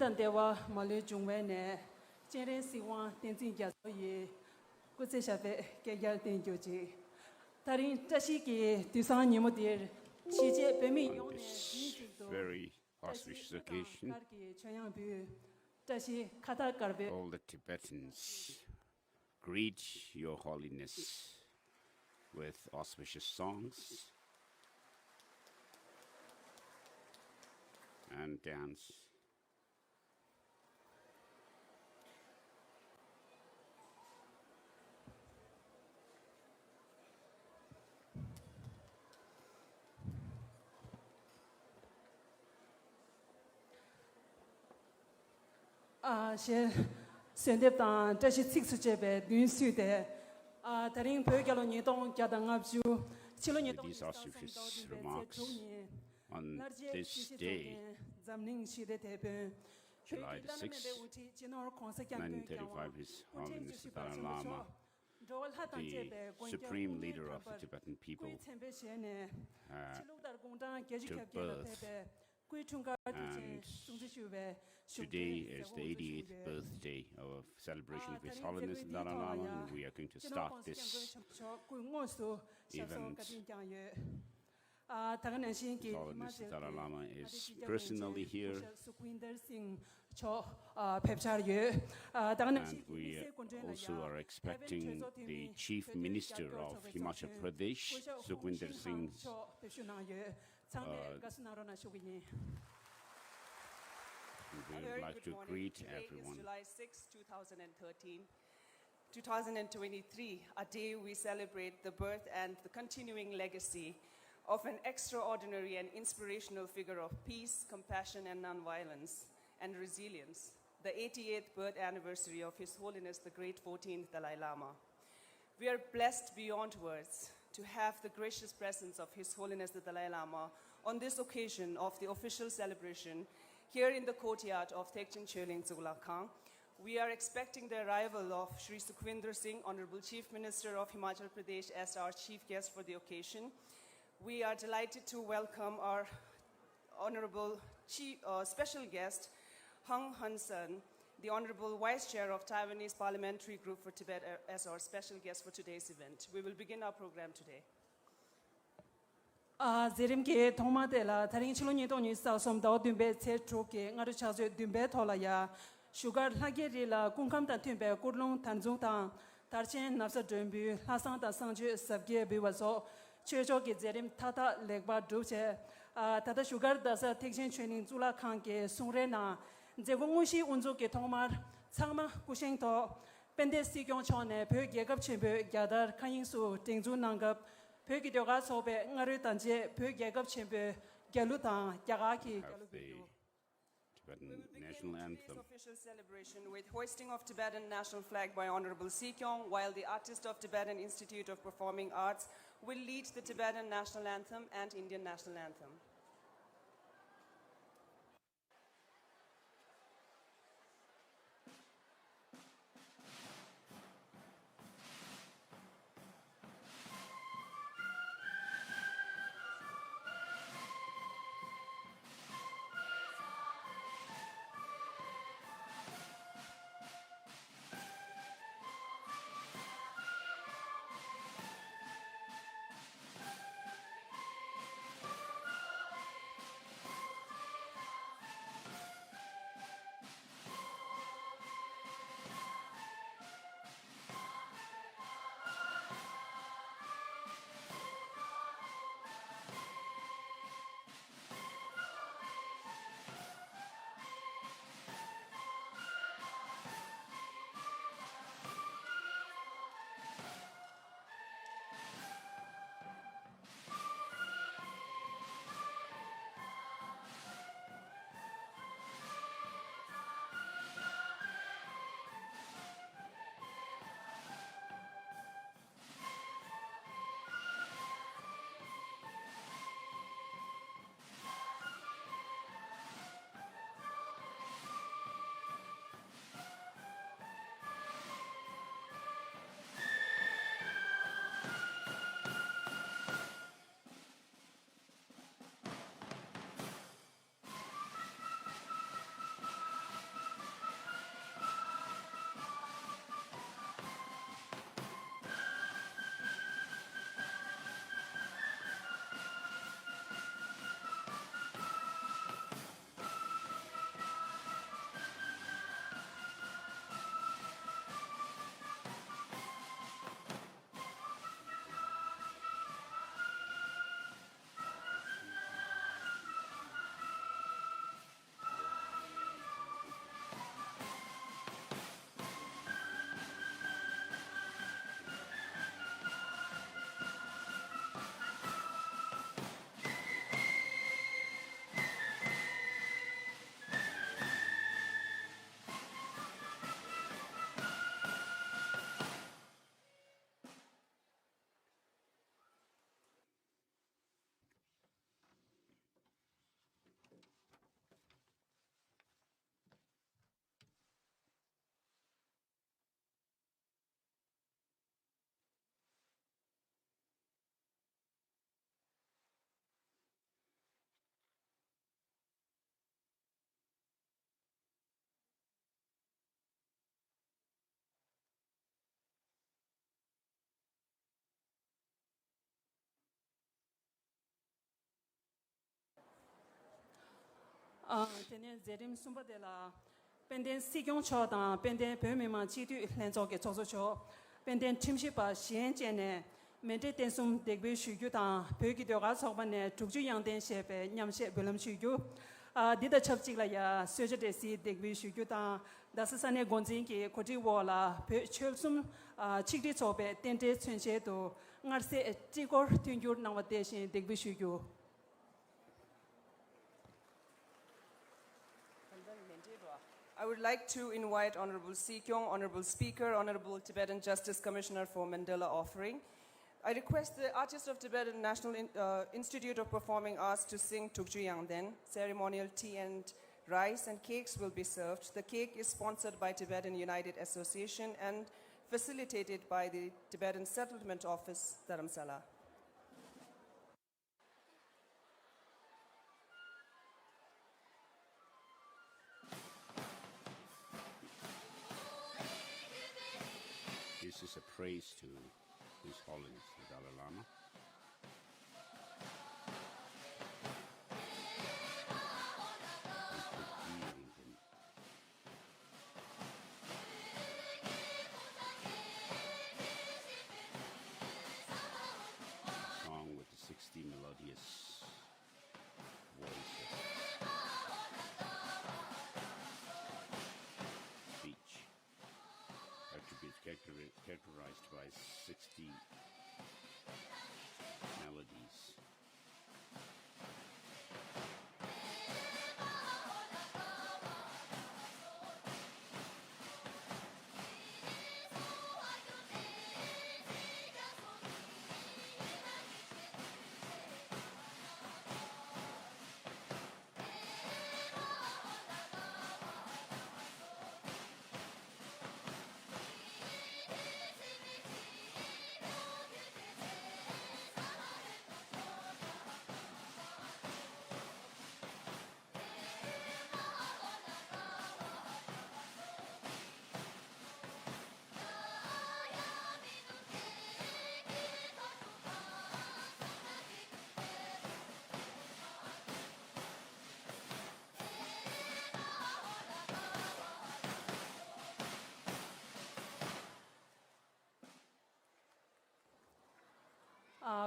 Dandewa Malay Jungwene, Jere Siwan, Tenzin Jasoye, Guzeshabe, Gayal Tenjoji. Tarin Tashiki, Dusan Yimodir, Shije Bemi On this very auspicious occasion, all the Tibetans greet Your Holiness with auspicious songs and dance. she sendep dan tashi six jebe dun sude taring pögalo ni dong gyadang abju chilo ni dong These are his remarks on this day, July the 6th, 1935, His Holiness the Dalai Lama, the supreme leader of the Tibetan people, took birth. And today is the 88th birthday of celebration of His Holiness the Dalai Lama, and we are going to start this event. Holiness the Dalai Lama is personally here, and we also are expecting the Chief Minister of Himachal Pradesh, Sukhwinder Singh. We would like to greet everyone. July 6, 2023, a day we celebrate the birth and the continuing legacy of an extraordinary and inspirational figure of peace, compassion, and nonviolence, and resilience, the 88th birth anniversary of His Holiness the Great 14th Dalai Lama. We are blessed beyond words to have the gracious presence of His Holiness the Dalai Lama on this occasion of the official celebration here in the courtyard of Thekchen Choling Zulakhang. We are expecting the arrival of Sri Sukhwinder Singh, Honorable Chief Minister of Himachal Pradesh, as our chief guest for the occasion. We are delighted to welcome our Honorable special guest, Hung Hansen, the Honorable Vice Chair of Taiwanese Parliamentary Group for Tibet, as our special guest for today's event. We will begin our program today. Zerimke thoma de la taring chilo ni doni sa som da dumbe che troke ngaru chazo dumbe thola ya sugar lageri la kungkam ta tumbe kurlong tanjung ta tarchen napsa dumbu hasang ta sangje sabge be waso chejo ge zerim tata legba duche tata sugar da sa Thekchen Choling Zulakhang ke sungre na 제공시 운조계 통말 상마 구생도 밴데 시경 전에 벽예급 첨부 야달 칸인수 땡주난급 벽이되가 소배 응아를 단지 벽예급 첨부 결루당 야가기 결루비도 Tibetan national anthem. Official celebration with hoisting of Tibetan national flag by Honorable Sikyong, while the artist of Tibetan Institute of Performing Arts will lead the Tibetan national anthem and Indian national anthem. tenen zerim sumba de la penden sikyong cho da penden peme ma chi tu len zo ge zo cho penden timshi ba xian jian ne men de den sum de be shu gyu da pe gi de ga so ban ne zhu ju yang den xie be nyam xie be lam shu gyu di da chap chi la ya se je de si de be shu gyu da da sa ne gon jin ge ko ji wo la pe chul sum chi di zo be den de chen xie do ngar se ji go tin yu na wa de xin de be shu gyu. I would like to invite Honorable Si Kyung, Honorable Speaker, Honorable Tibetan Justice Commissioner for Mandela Offering. I request the artist of Tibetan National Institute of Performing Arts to sing Tukju Yangden. Ceremonial tea and rice and cakes will be served. The cake is sponsored by Tibetan United Association and facilitated by the Tibetan Settlement Office, Dharamsala. This is a praise to His Holiness the Dalai Lama. A song with the 60 melodious voices. Speech. Attributes characterized by 60 melodies.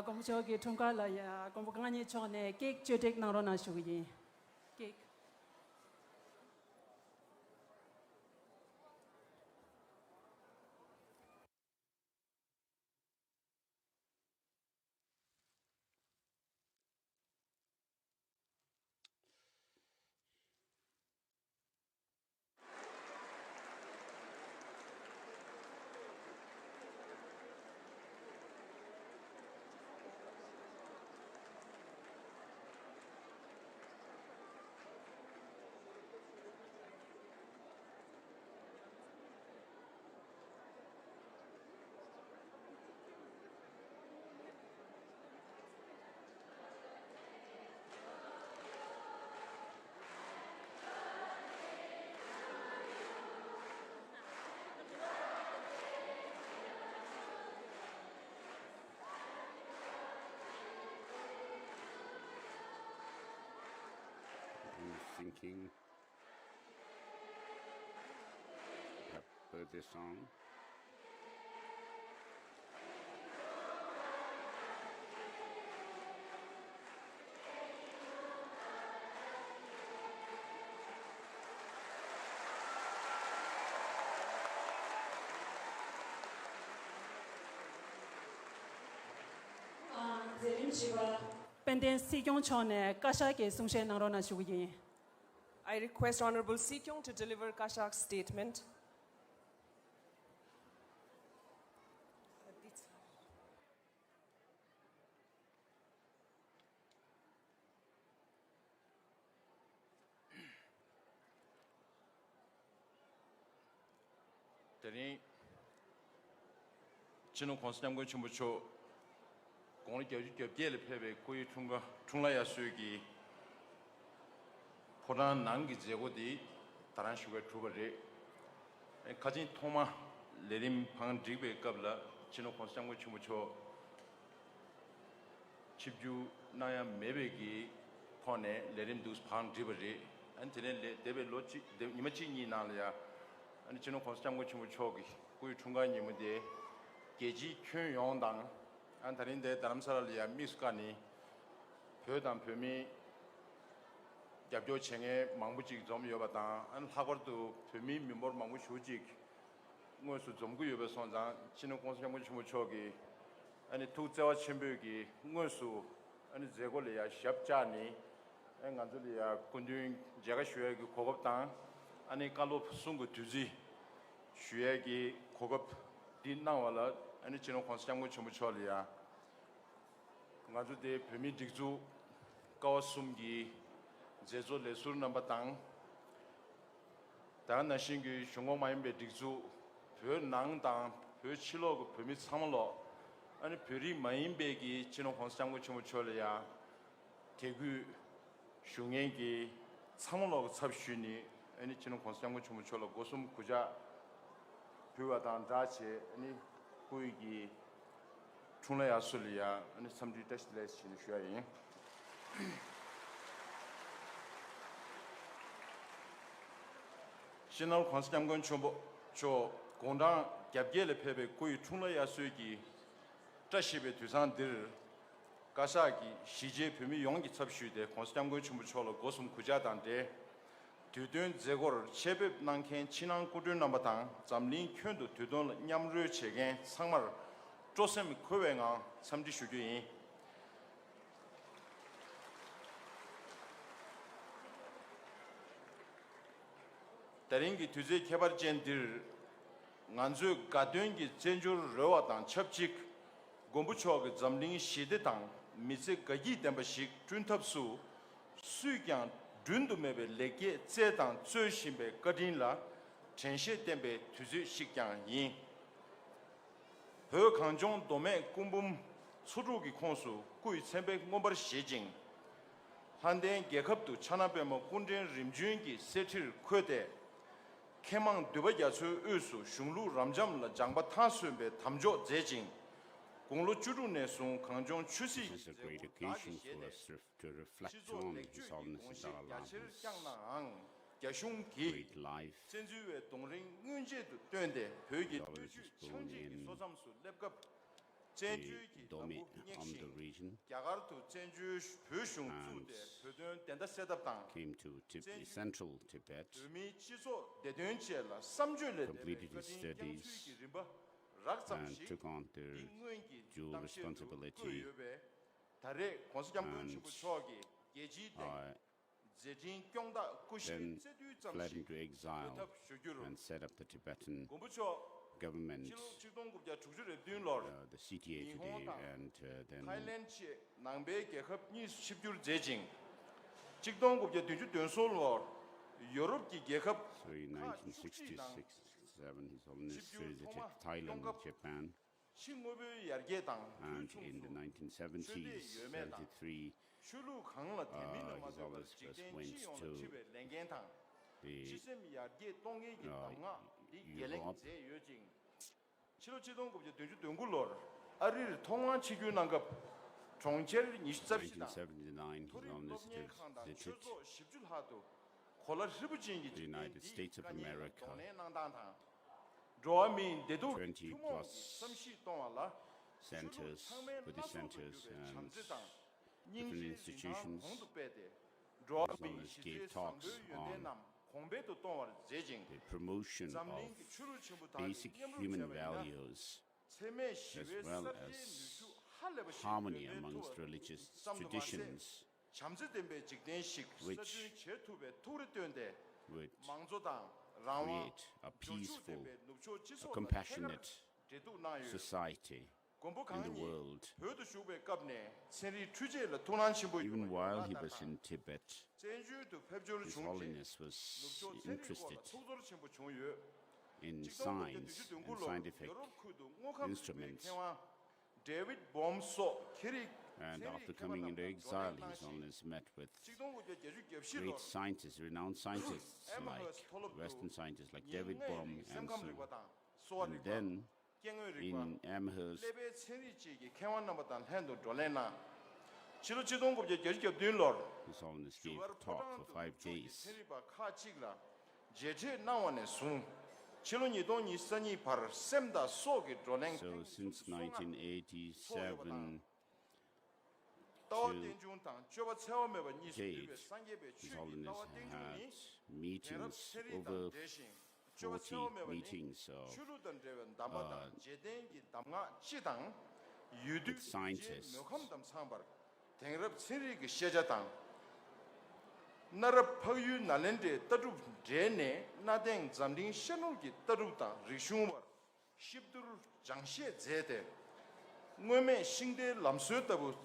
Gom cho ge thong ka la ya gom ka ni cho ne cake che tek na ro na shu yi cake Thinking birthday song. zerim chiba penden sikyong cho ne kasha ge sung she na ro na shu yi. I request Honorable Si Kyung to deliver Kashak's statement. Tani 진호 권수장군 주무초 공리 교육 교비를 패배 고유 중라야 수역이 포란 난기 제고디 다른 슈가 두버리 가진 토마 레림 방 드리베 갑라 진호 권수장군 주무초 집주 나야 매백이 폰에 레림 두스 방 드리버리 안티네 데베 로치 이마치니 나려야 아니 진호 콘스장고 친구 초기 그 중간이 문제 계지 큐용당 안타린데 다람살리아 미스카니 표단 표미 갑조청에 망부직 좀 여바다 안 하거도 표미 민보 망부 조직 뭐서 정부 여배 선장 진호 콘스장고 친구 초기 아니 투자와 첨부기 뭐서 아니 제골이야 샵자니 안간들이야 군중 제가 쉬어기 고급당 아니 칼로 숨고 두지 쉬어기 고급 딘나와라 아니 진호 콘스장고 전부 처리야 가주대 범위 딕주高숨기 제조 레술 넘버당 다른 나신기 중앙마임베 딕주 별낭당 별치로 범위 삼로 아니 별이 마임베기 진호 콘스장고 전부 처리야 대구 중행기 상물로 섭슈니 아니 진호 콘스장고 전부 처로 고숨 구자 표와단 자체 아니 부이기 충래야 술이야 아니 삼지 테스트레스는 쉬어야 신월 콘스장군 전부 저 공당 갭겔의 패배 고유 충래야 술기 자시베 두산들 가사기 시제 표미 용기 섭슈대 콘스장군 전부 처로 고숨 구자단데 두든 제거를 체급 난캔 친한 꾸준 남바당 잠린 큐도 두든 냠르 체게 상말 조셈 코웨가 삼지 슈주인 다른기 두제 개발전들 난주 가든기 전주를 러와당 첩직 공부초가 잠린 시대당 미세 가기 담바식 준탑수 수익양 준도메베 레게 제당 최신베 거딘라 전시 템베 투지 식양인 허강종 도메 공범 수루기 콘수 구이 셈베 공벌 시징 한대 계급도 천하배모 군전 림주인기 세틀 코데 케망 두바야수 의수 슝루 람잠라 장바 타수베 담조 제징 공로 주루네송 강종 추시 It's a great occasion for us to reflect on His Holiness the Dalai Lama's great life. 전주의 동ring 은제도 되는데 벽이 in 소삼수 랩급 the Domi Amdo region 야가르도 전주 표슝 주대 표든 된다 셋업당 came to Central Tibet, 의미 지소 대된지라 3주일에 completed his studies, and took on their dual responsibility 달에 권수장군 주부 초기 예지 제진 경다 90 then fled into exile and set up the Tibetan government, the CTA today, and then 타일랜드 남배 개합 20줄 제징 직동국제 뒤주 된솔로 유럽기 개합 so in 1966-67 His Holiness visited Thailand, Japan, 신고비 yarge당 and in the 1970s, 73, 슈루 강라 대민을 His 맞아 Holiness first went to 랭겐당 the 시스템 yar게 동계기 당아 이 Europe. 요징 치료 지동국제 뒤주 된굴로 아리를 통한 지규난급 종체를 24시다 1979, His Holiness visited the United States of America, 20 plus centers, Buddhist centers, and different institutions. His Holiness gave talks on the promotion of basic human values as well as harmony amongst religious traditions, which would create a peaceful, a compassionate society in the world. Even while he was in Tibet, His Holiness was interested in science and scientific instruments. And after coming into exile, His Holiness met with great scientists, renowned scientists like Western scientists like David Bohm and so on. And then in Amherst, 치료 지동급제 결격 된로 His Holiness gave a talk for 5 days. 세리바 카치그라 제제 나원의 숨 치료니 돈이 선이 발 셈다 속에 드랭 So since 1987 따와된중당 저바 체험해봐 date, 20배 상계배 His Holiness had meetings, over 40 meetings of 추루던 대원 담바다 제dengi 담가 지당 유두 with scientists. 명함담 상발 댕럽 세리기 시자당 나라 퍼유 날렌데 따루 제네 나댕 잠딩 셔놀기 따루다 리슈머 십두르 장시에 제데 므메 싱데 람수였다부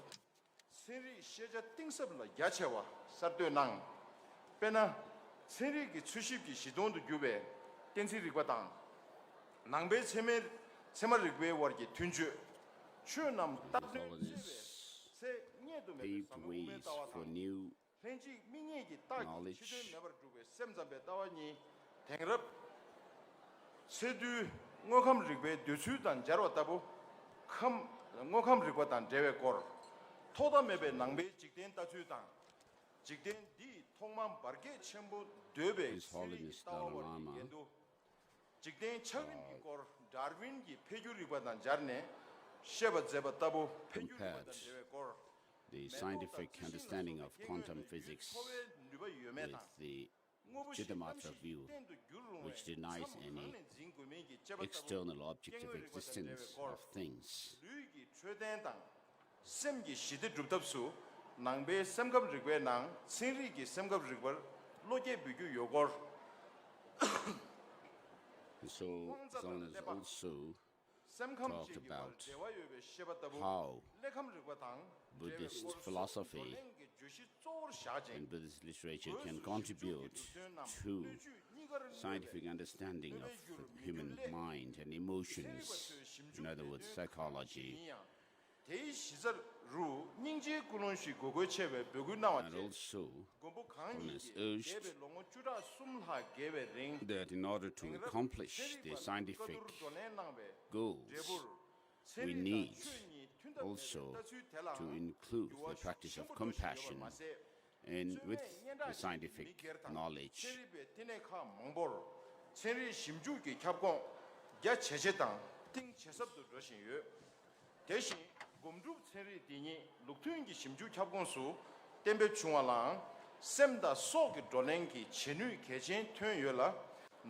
세리 시자 띵섭라 야체와 사르도낭 페나 세리기 추십기 시동도 규베 땡시리과 당 낭베 세마를 왜 워기 튠주 추남 따르 세 녀도 Paved ways for new 렌지 민예기 딱 knowledge. 시대 매버 두고 셈잠베 따와니 댕럽 세두 ngokam rigbe düsüdan jarwatabu kham ngokam rigwadan dewe kor toda mebe nangbe jikden tachudan jikden di thongman barge chembu döbe His Holiness Dalai Lama jikden chawin ki kor darwin ki pegyur rigwadan jarne sheba zeba tabu pegyur Compared rigwadan dewe kor the scientific understanding of quantum physics with the Chittamatra view, which denies any external objective existence of things. 류기 최대당 셈기 시대 줍답수 낭베 셈갑 리괴 낭 신리기 셈갑 리괴 로게 비교 요걸 And so Zon has also talked about how Buddhist philosophy and Buddhist literature can contribute to scientific understanding of the human mind and emotions, in other words, psychology. And also, Holiness urged that in order to accomplish the scientific goals, we need also to include the practice of compassion and with the scientific knowledge. 대신 곰룹 체리 디니 룩투인기 심주 캡곤수 템베 중앙랑 셈다 속이 돌랭기 진위 개진 튀어요라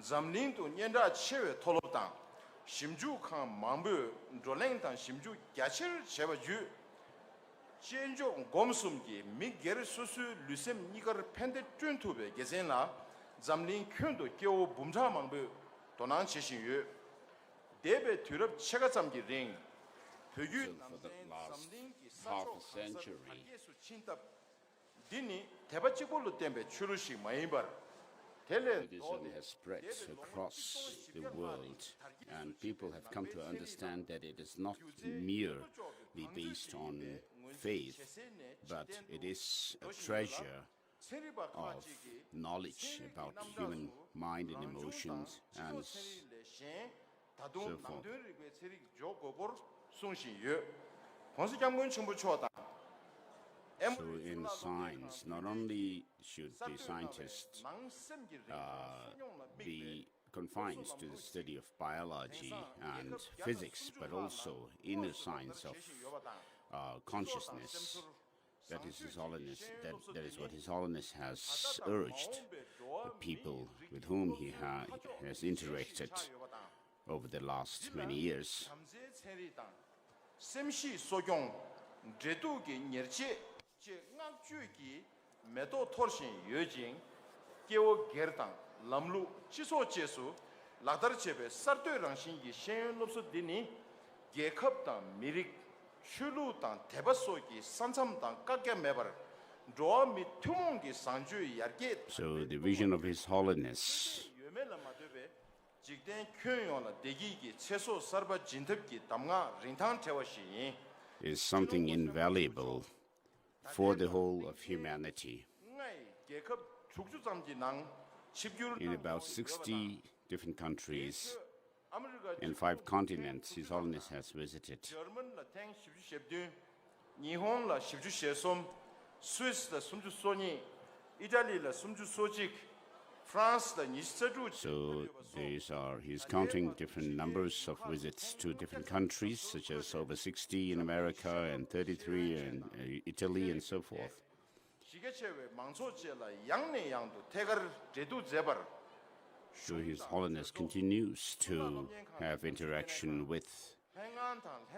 잠린도 년다 체외 톨롭당 심주 칸 망부 돌랭당 심주 야칠 제바주 진조 곰숨기 미게르 수수 루셈 니거르 펜데 튠투베 게센라 잠린 튠도 겨우 붐자 망부 도난 지신유 대베 뒤럽 체가 잠기 링 So for the last half a century, Buddhism has spread across the world, and people have come to understand that it is not merely based on faith, but it is a treasure of knowledge about human mind and emotions and so forth. So in science, not only should the scientists be confined to the study of biology and physics, but also inner science of consciousness. That is His Holiness. That is what His Holiness has urged the people with whom he has interacted over the last many years. 셈시 소경 제도기 녀치 제 ngakju기 메도 톨신 여진 깨워 게르당 람루 지소 제수 라다르체베 서도랑 신기 셴롭스 디니 게컵당 미릭 슐루당 대바소기 산삼당 깎게 매버 로미 투몽기 산주 야게. So the vision of His Holiness is something invaluable for the whole of humanity. In about 60 different countries, in 5 continents, His Holiness has visited. 일본 라 십주 시에솜, 스위스 라 숨주 소니, 이탈리 라 숨주 소직, France 라 니스주. So he's counting different numbers of visits to different countries, such as over 60 in America and 33 in Italy and so forth. So His Holiness continues to have interaction with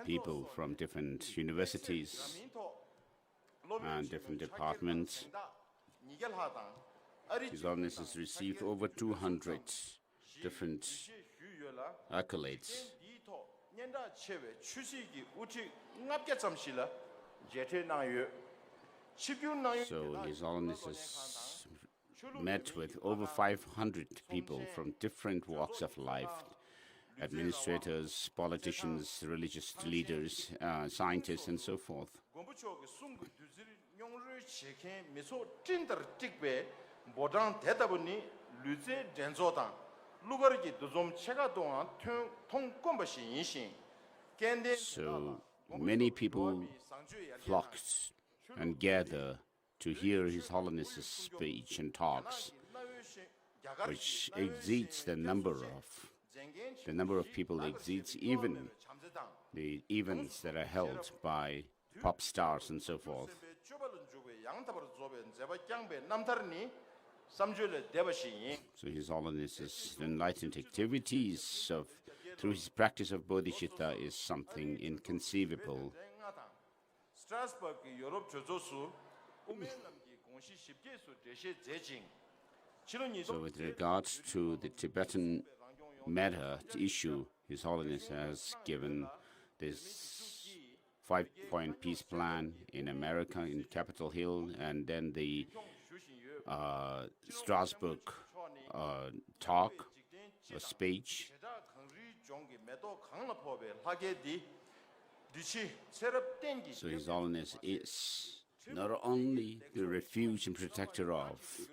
people from different universities and different departments. His Holiness has received over 200 different accolades. So His Holiness has met with over 500 people from different walks of life, administrators, politicians, religious leaders, scientists, and so forth. So many people flocked and gather to hear His Holiness's speech and talks, which exceeds the number of people exceeds even the events that are held by pop stars and so forth. So His Holiness's enlightened activities through his practice of bodhicitta is something inconceivable. So with regards to the Tibetan matter issue, His Holiness has given this 5-point peace plan in America, in Capitol Hill, and then the Strasbourg talk, a speech. So His Holiness is not only the refuge and protector of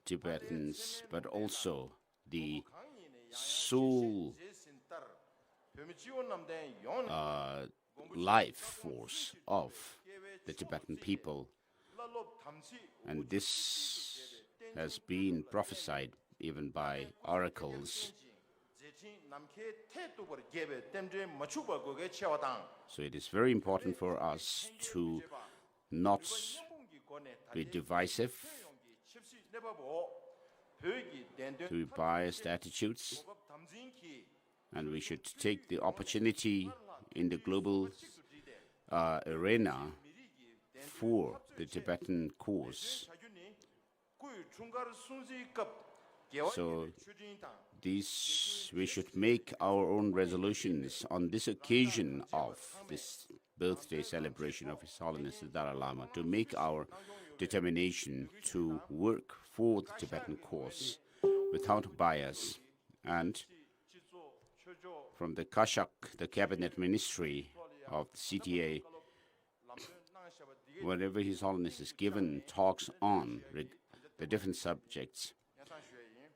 Tibetans, but also the sole life force of the Tibetan people. And this has been prophesied even by oracles. So it is very important for us to not be divisive, to biased attitudes, and we should take the opportunity in the global arena for the Tibetan cause. So we should make our own resolutions on this occasion of this birthday celebration of His Holiness the Dalai Lama, to make our determination to work for the Tibetan cause without bias. And from the Kashak, the cabinet ministry of the CTA, whenever His Holiness is given talks on the different subjects,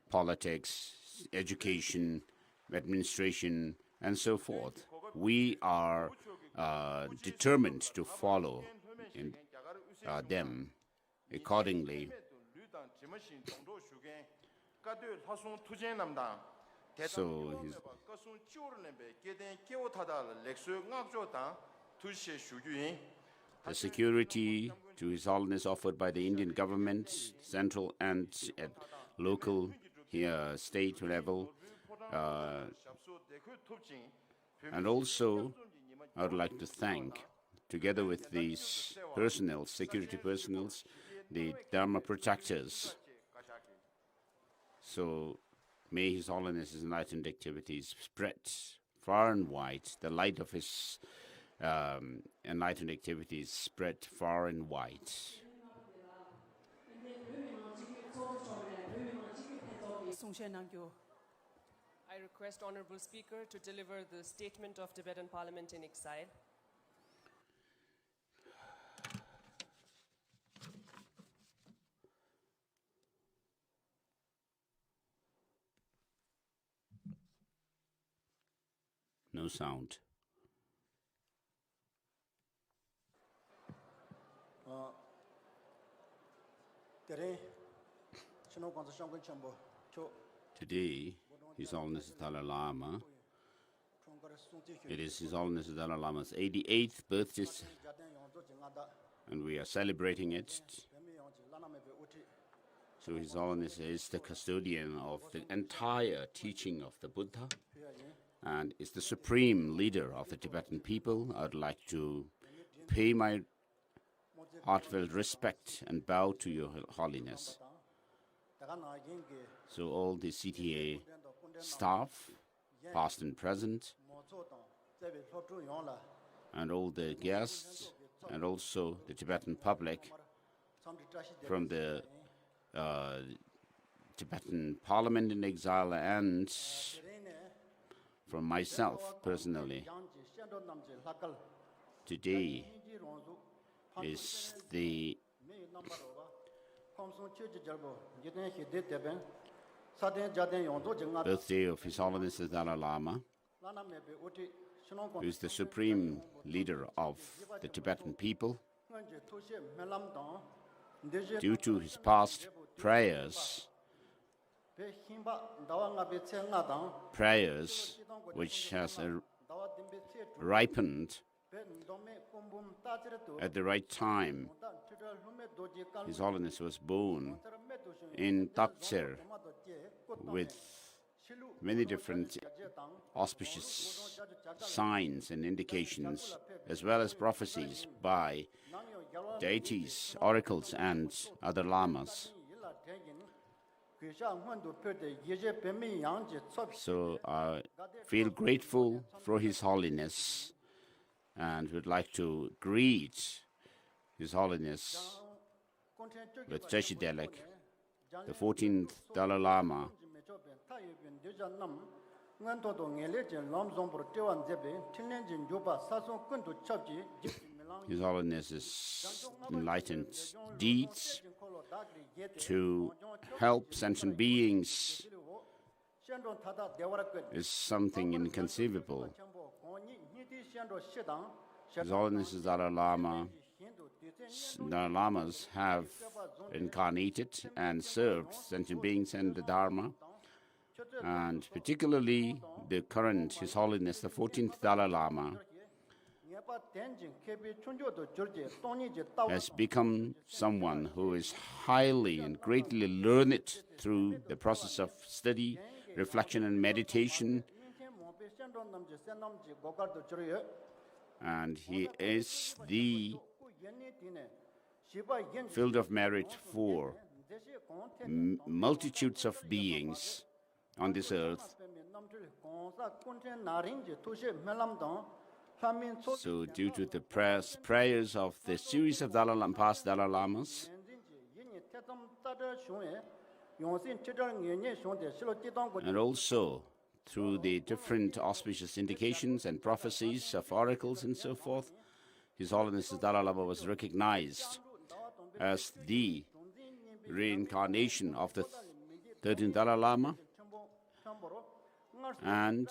politics, education, administration, and so forth, we are determined to follow them accordingly. So the security to His Holiness offered by the Indian government, central and at local, state level, and also I would like to thank, together with these personnel, security personnels, the Dharma protectors. So may His Holiness's enlightened activities spread far and wide. The light of His enlightened activities spread far and wide. I request Honorable Speaker to deliver the statement of Tibetan Parliament in exile. No sound. Today, His Holiness the Dalai Lama, it is His Holiness the Dalai Lama's 88th birthday, and we are celebrating it. So His Holiness is the custodian of the entire teaching of the Buddha and is the supreme leader of the Tibetan people. I would like to pay my heartfelt respect and bow to Your Holiness. So all the CTA staff, past and present, and all the guests, and also the Tibetan public from the Tibetan Parliament in exile and from myself personally. Today is the birthday of His Holiness the Dalai Lama, who is the supreme leader of the Tibetan people. Due to his past prayers which has ripened at the right time, His Holiness was born in Taktsir with many different auspicious signs and indications, as well as prophecies by deities, oracles, and other lamas. So I feel grateful for His Holiness and would like to greet His Holiness with Teshidelek, the 14th Dalai Lama. His Holiness's enlightened deeds to help sentient beings is something inconceivable. His Holiness Dalai Lamas have incarnated and served sentient beings and the Dharma, and particularly the current His Holiness the 14th Dalai Lama has become someone who is highly and greatly learned through the process of study, reflection, and meditation. And he is the field of merit for multitudes of beings on this earth. So due to the prayers of the series of past Dalai Lamas, and also through the different auspicious indications and prophecies of oracles and so forth, His Holiness the Dalai Lama was recognized as the reincarnation of the 13th Dalai Lama and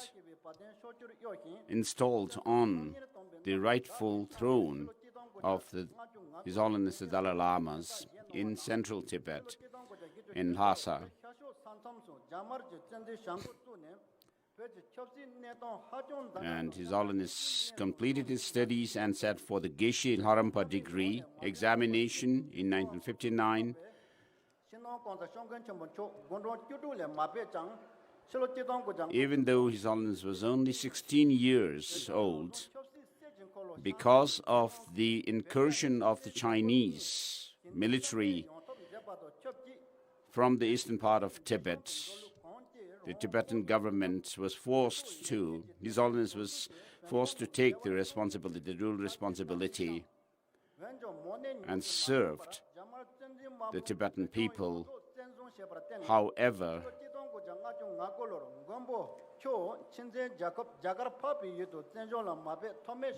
installed on the rightful throne of His Holiness the Dalai Lamas in Central Tibet, in Lhasa. And His Holiness completed his studies and sat for the Geshe Harampa degree examination in 1959. Even though His Holiness was only 16 years old, because of the incursion of the Chinese military from the eastern part of Tibet, the Tibetan government was forced to, His Holiness was forced to take the responsibility, the dual responsibility, and served the Tibetan people. However,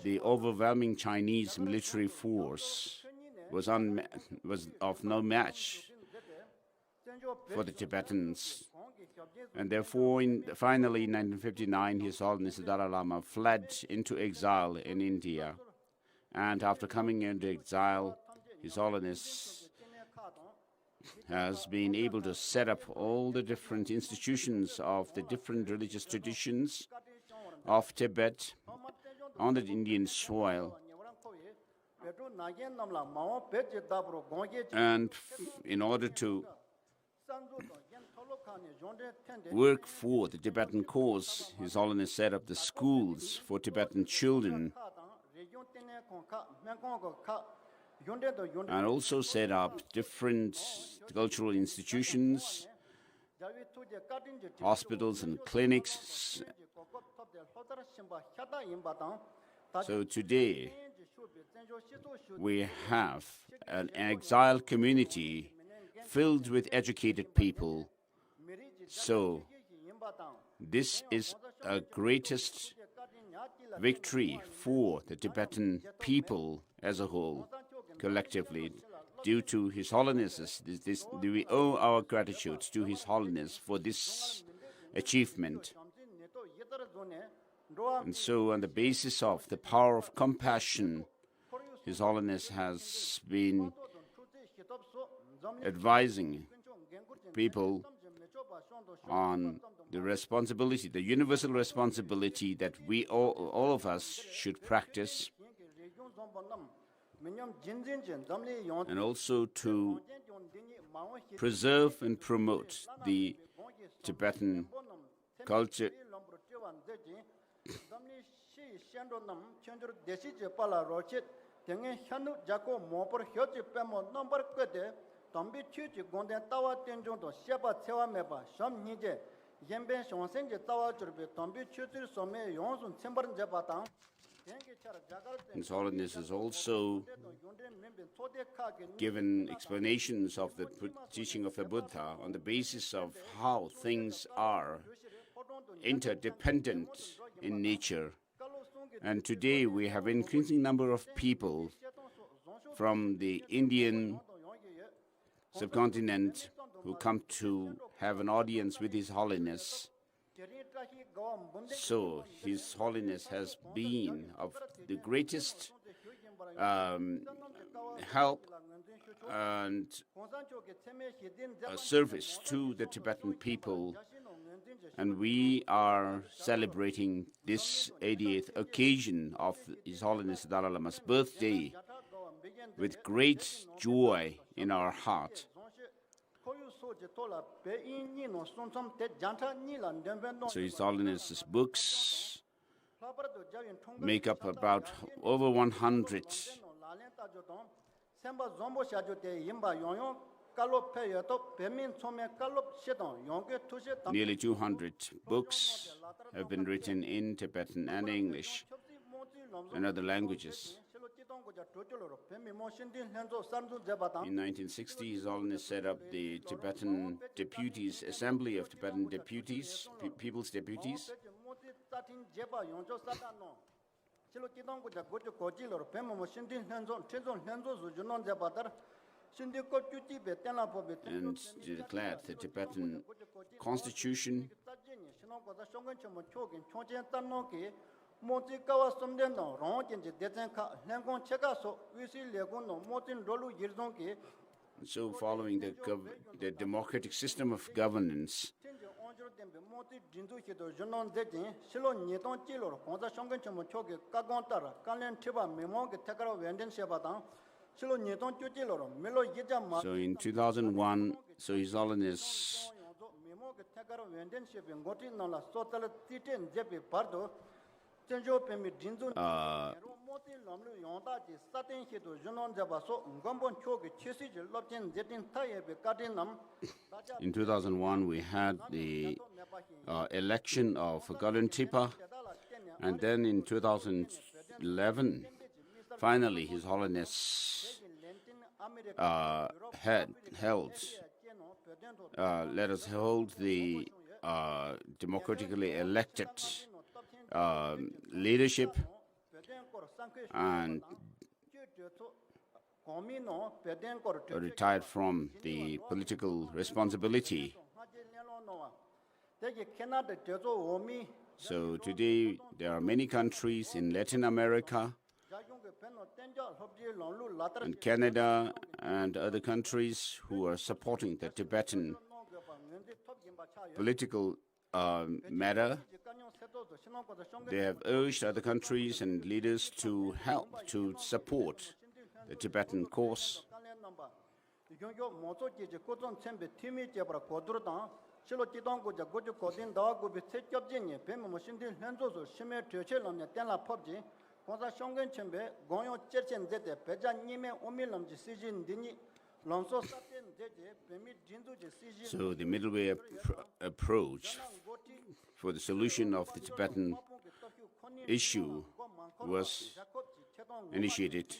the overwhelming Chinese military force was of no match for the Tibetans. And therefore, finally, in 1959, His Holiness the Dalai Lama fled into exile in India. And after coming into exile, His Holiness has been able to set up all the different institutions of the different religious traditions of Tibet on the Indian soil. And in order to work for the Tibetan cause, His Holiness set up the schools for Tibetan children and also set up different cultural institutions, hospitals and clinics. So today, we have an exiled community filled with educated people. So this is a greatest victory for the Tibetan people as a whole, collectively, due to His Holiness. We owe our gratitude to His Holiness for this achievement. And so on the basis of the power of compassion, His Holiness has been advising people on the responsibility, the universal responsibility that we all of us should practice, and also to preserve and promote the Tibetan culture. His Holiness has also given explanations of the teaching of the Buddha on the basis of how things are interdependent in nature. And today we have an increasing number of people from the Indian subcontinent who come to have an audience with His Holiness. So His Holiness has been of the greatest help and service to the Tibetan people. And we are celebrating this 88th occasion of His Holiness the Dalai Lama's birthday with great joy in our heart. So His Holiness's books make up about over 100. Nearly 200 books have been written in Tibetan and English and other languages. In 1960, His Holiness set up the Tibetan Deputies, Assembly of Tibetan Deputies, People's Deputies. And declared the Tibetan Constitution. And so following the democratic system of governance, so in 2001, so His Holiness in 2001, we had the election of Galantipa, and then in 2011, finally, His Holiness let us hold the democratically elected leadership and retired from the political responsibility. So today there are many countries in Latin America and Canada and other countries who are supporting the Tibetan political matter. They have urged other countries and leaders to help to support the Tibetan cause. So the middle way approach for the solution of the Tibetan issue was initiated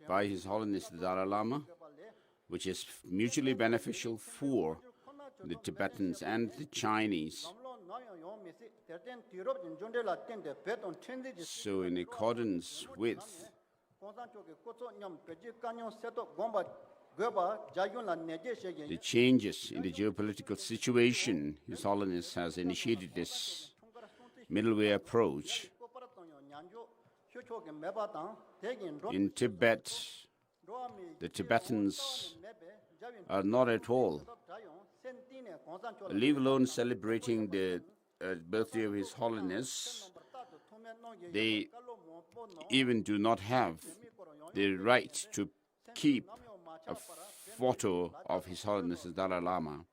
by His Holiness the Dalai Lama, which is mutually beneficial for the Tibetans and the Chinese. So in accordance with the changes in the geopolitical situation, His Holiness has initiated this middle way approach. In Tibet, the Tibetans are not at all, leave alone celebrating the birthday of His Holiness, they even do not have the right to keep a photo of His Holiness the Dalai Lama.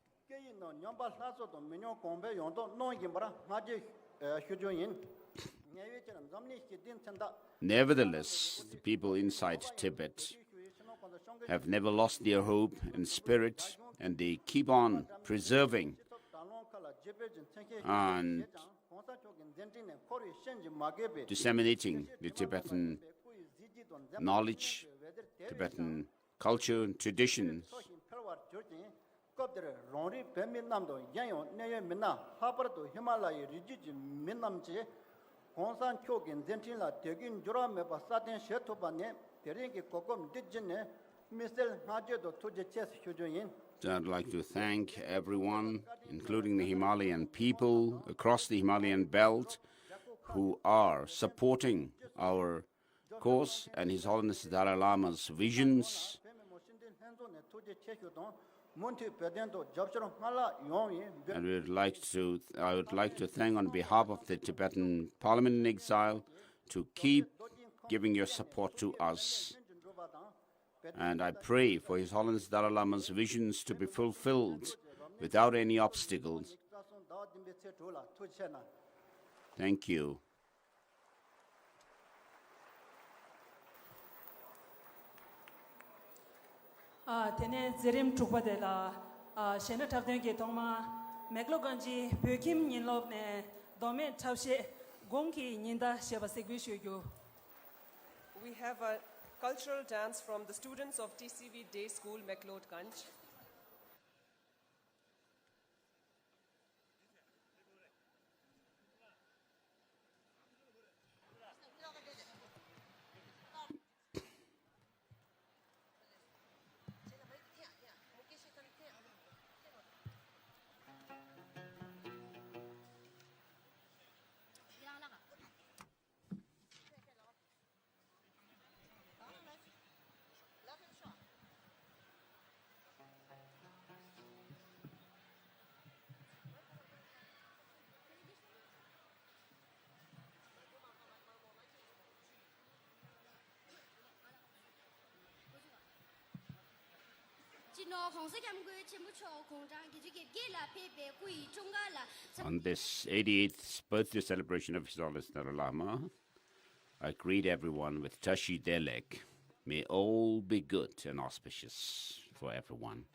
Nevertheless, the people inside Tibet have never lost their hope and spirit, and they keep on preserving and disseminating the Tibetan knowledge, Tibetan culture and traditions. So I'd like to thank everyone, including the Himalayan people across the Himalayan belt, who are supporting our cause and His Holiness the Dalai Lama's visions. And I would like to thank on behalf of the Tibetan Parliament in Exile to keep giving your support to us. And I pray for His Holiness Dalai Lama's visions to be fulfilled without any obstacles. Thank you. Tene zerim trukpa de la shena tabden ge tongma meglo ganji pyokim nyinlob ne dome tawshe gongki nyinda sheba segwi shogyo. We have a cultural dance from the students of TCV Day School, Meklodganj. On this 88th birthday celebration of His Holiness Dalai Lama, I greet everyone with Tashi Delek. May all be good and auspicious for everyone.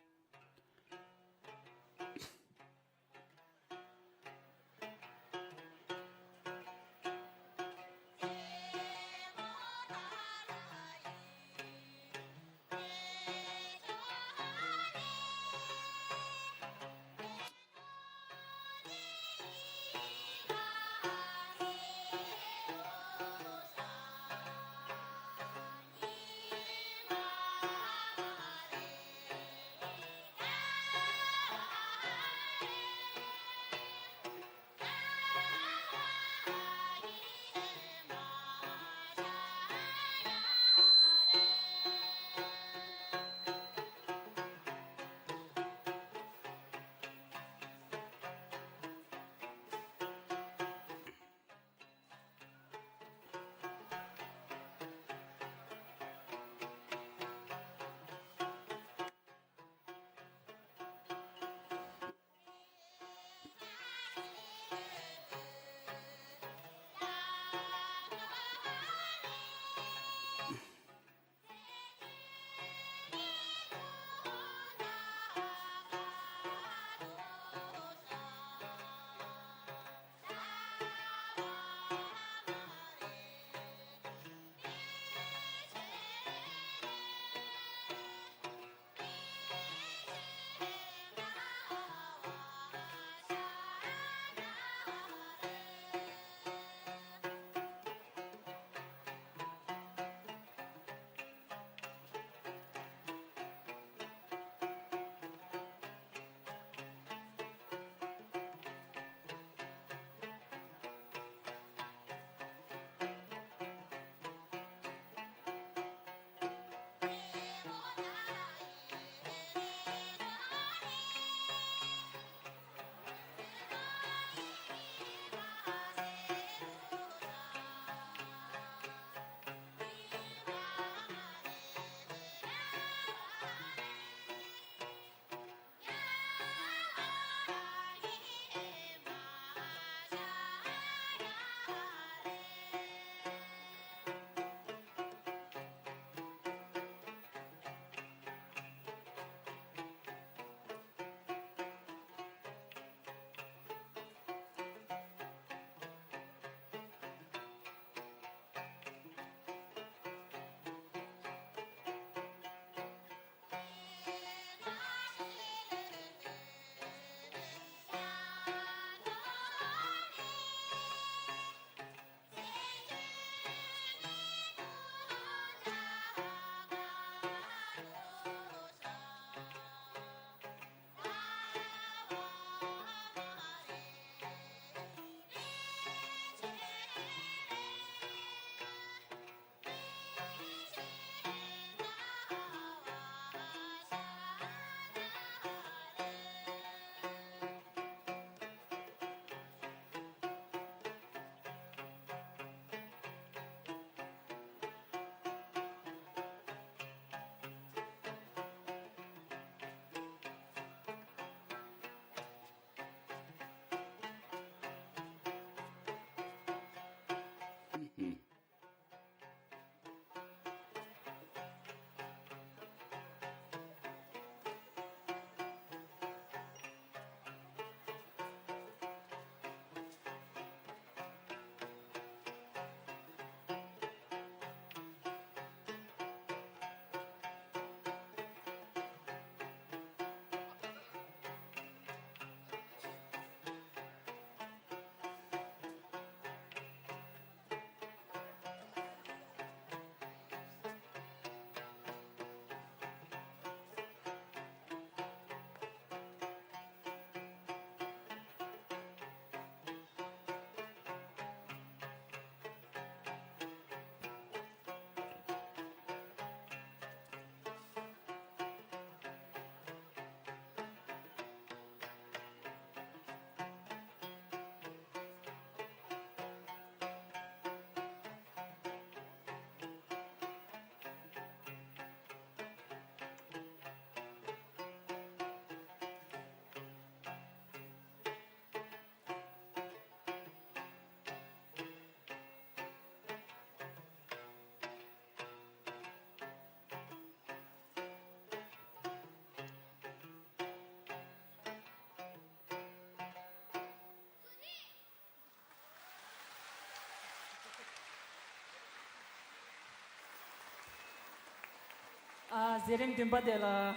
Zerim Dumba de la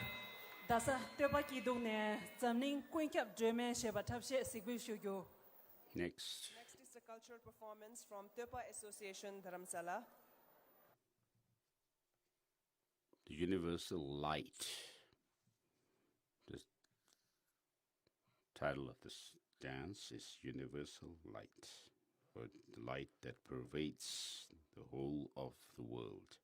Dasa Teba Kidune, Zamning Quinkap German Shebatapshe Sigwishugo. Next. Next is a cultural performance from Tepa Association Dharamsala. The universal light. The title of this dance is Universal Light, or the light that pervades the whole of the world.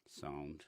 Sound.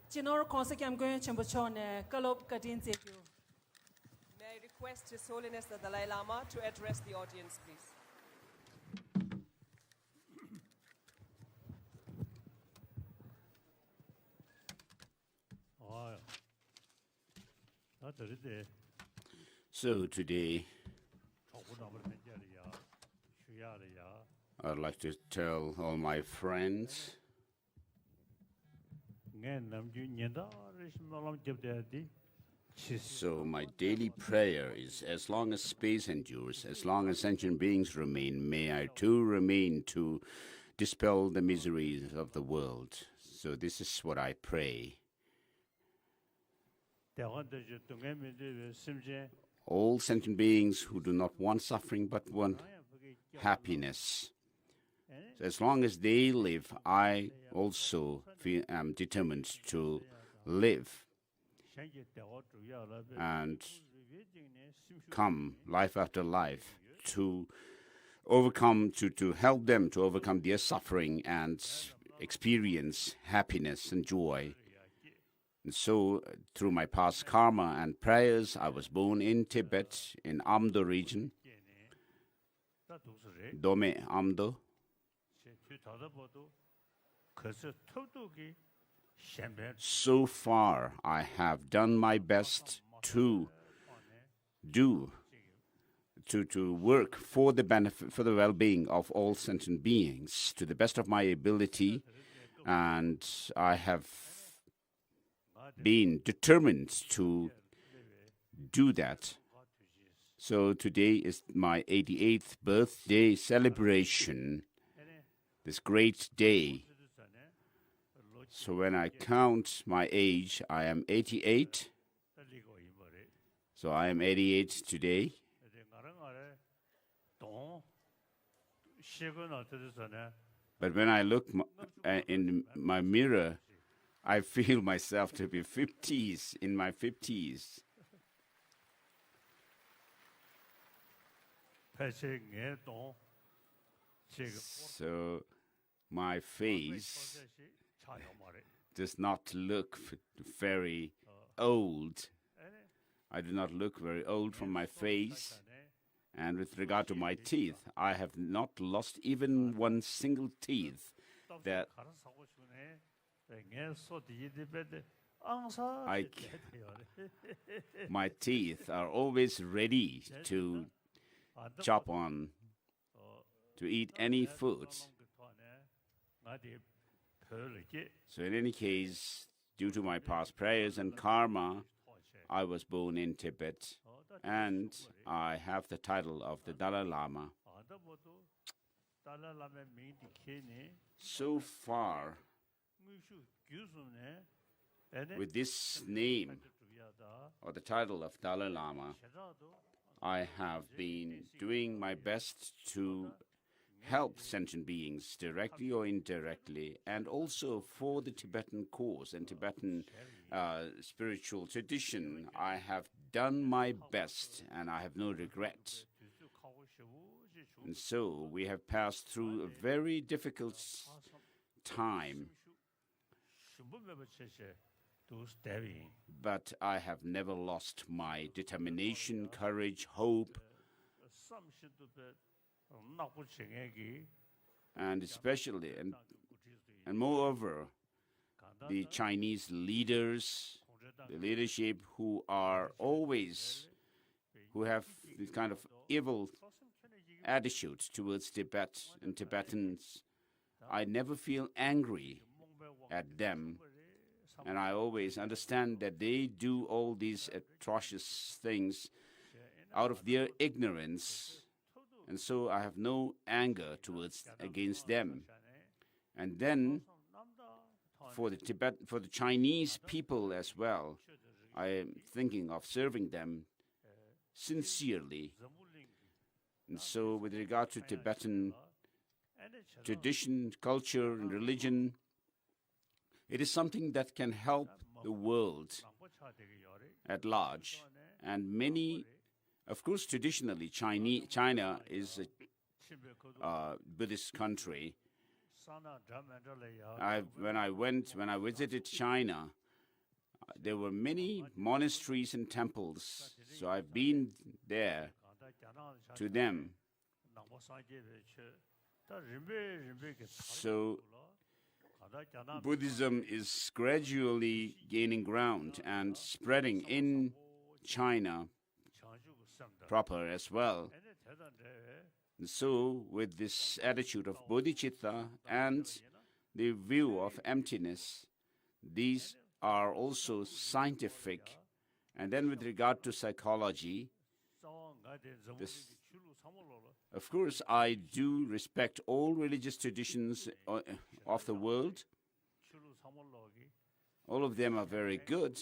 Chinor Konsekiam Gwen Chimbuchone, Kalop Katin Zeju. May I request His Holiness the Dalai Lama to address the audience, please? So today, I'd like to tell all my friends so my daily prayer is, as long as space endures, as long as sentient beings remain, may I too remain to dispel the miseries of the world. So this is what I pray. All sentient beings who do not want suffering but want happiness. So as long as they live, I also am determined to live and come life after life to overcome, to help them to overcome their suffering and experience happiness and joy. And so, through my past karma and prayers, I was born in Tibet, in Amdo region, Dome Amdo. So far, I have done my best to work for the benefit, for the well-being of all sentient beings, to the best of my ability, and I have been determined to do that. So today is my 88th birthday celebration, this great day. So when I count my age, I am 88. So I am 88 today. But when I look in my mirror, I feel myself to be 50s, in my 50s. So my face does not look very old. I do not look very old from my face. And with regard to my teeth, I have not lost even one single teeth. That my teeth are always ready to chop on, to eat any food. So in any case, due to my past prayers and karma, I was born in Tibet, and I have the title of the Dalai Lama. So far, with this name or the title of Dalai Lama, I have been doing my best to help sentient beings directly or indirectly, and also for the Tibetan cause and Tibetan spiritual tradition. I have done my best and I have no regret. And so we have passed through a very difficult time, but I have never lost my determination, courage, hope, and especially, and moreover, the Chinese leaders, the leadership who are always, who have this kind of evil attitude towards Tibet and Tibetans. I never feel angry at them, and I always understand that they do all these atrocious things out of their ignorance, and so I have no anger against them. And then for the Chinese people as well, I am thinking of serving them sincerely. And so with regard to Tibetan tradition, culture, and religion, it is something that can help the world at large. And many, of course, traditionally, China is a Buddhist country. When I visited China, there were many monasteries and temples. So I've been there to them. So Buddhism is gradually gaining ground and spreading in China proper as well. And so with this attitude of bodhicitta and the view of emptiness, these are also scientific. And then with regard to psychology, of course, I do respect all religious traditions of the world. All of them are very good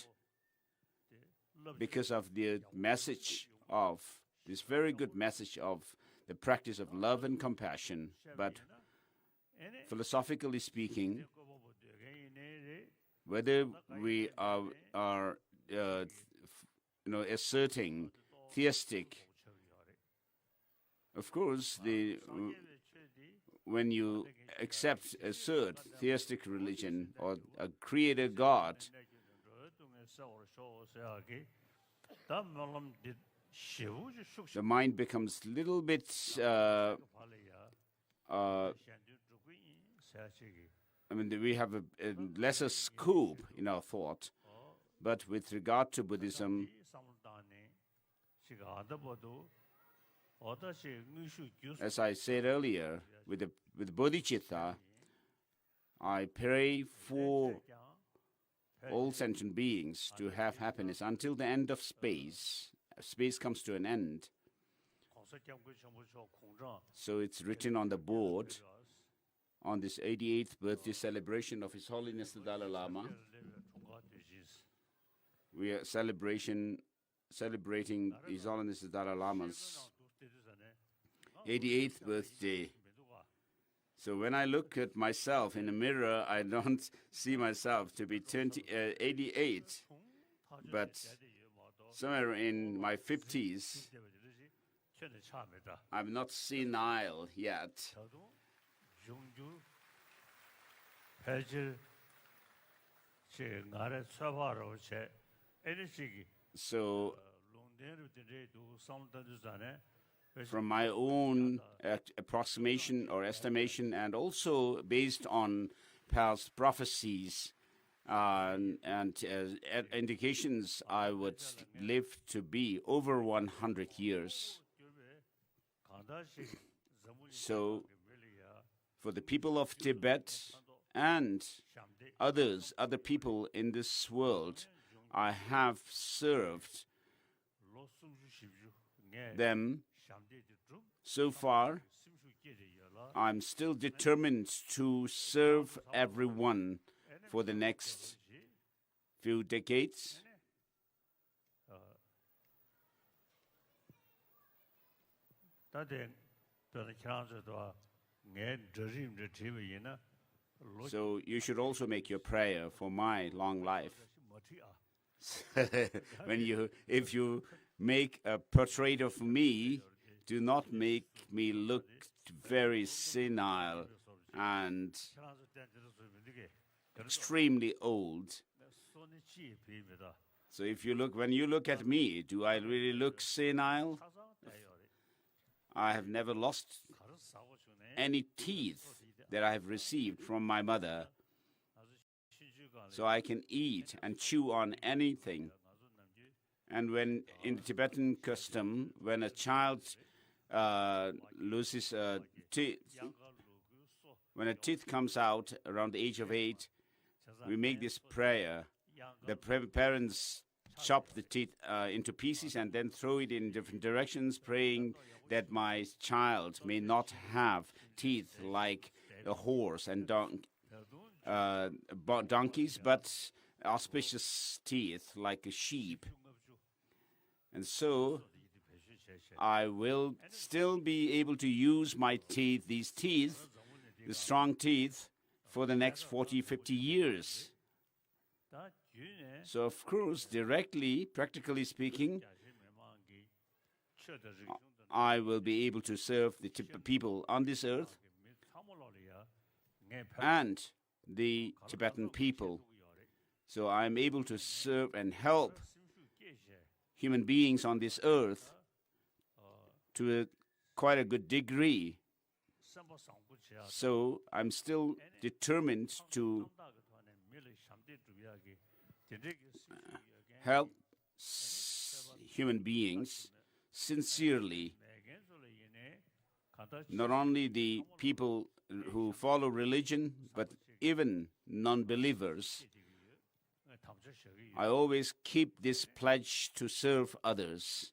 because of the message of this very good message of the practice of love and compassion. But philosophically speaking, whether we are asserting theistic, of course, when you assert theistic religion or a creator God, the mind becomes a little bit we have a lesser scope in our thought. But with regard to Buddhism, as I said earlier, with bodhicitta, I pray for all sentient beings to have happiness until the end of space. Space comes to an end. So it's written on the board on this 88th birthday celebration of His Holiness the Dalai Lama. We are celebrating His Holiness the Dalai Lama's 88th birthday. So when I look at myself in the mirror, I don't see myself to be 88, but somewhere in my 50s, I'm not senile yet. So from my own approximation or estimation, and also based on past prophecies and indications, I would live to be over 100 years. So for the people of Tibet and other people in this world, I have served them. So far, I'm still determined to serve everyone for the next few decades. So you should also make your prayer for my long life. If you make a portrait of me, do not make me look very senile and extremely old. So when you look at me, do I really look senile? I have never lost any teeth that I have received from my mother. So I can eat and chew on anything. And when in the Tibetan custom, when a child loses a teeth, when a tooth comes out around the age of 8, we make this prayer. The parents chop the teeth into pieces and then throw it in different directions, praying that my child may not have teeth like a horse and donkeys, but auspicious teeth like a sheep. And so I will still be able to use my teeth, these teeth, the strong teeth, for the next 40, 50 years. So, of course, directly, practically speaking, I will be able to serve the people on this earth and the Tibetan people So I'm able to serve and help human beings on this earth to quite a good degree. So I'm still determined to help human beings sincerely, not only the people who follow religion, but even non-believers. I always keep this pledge to serve others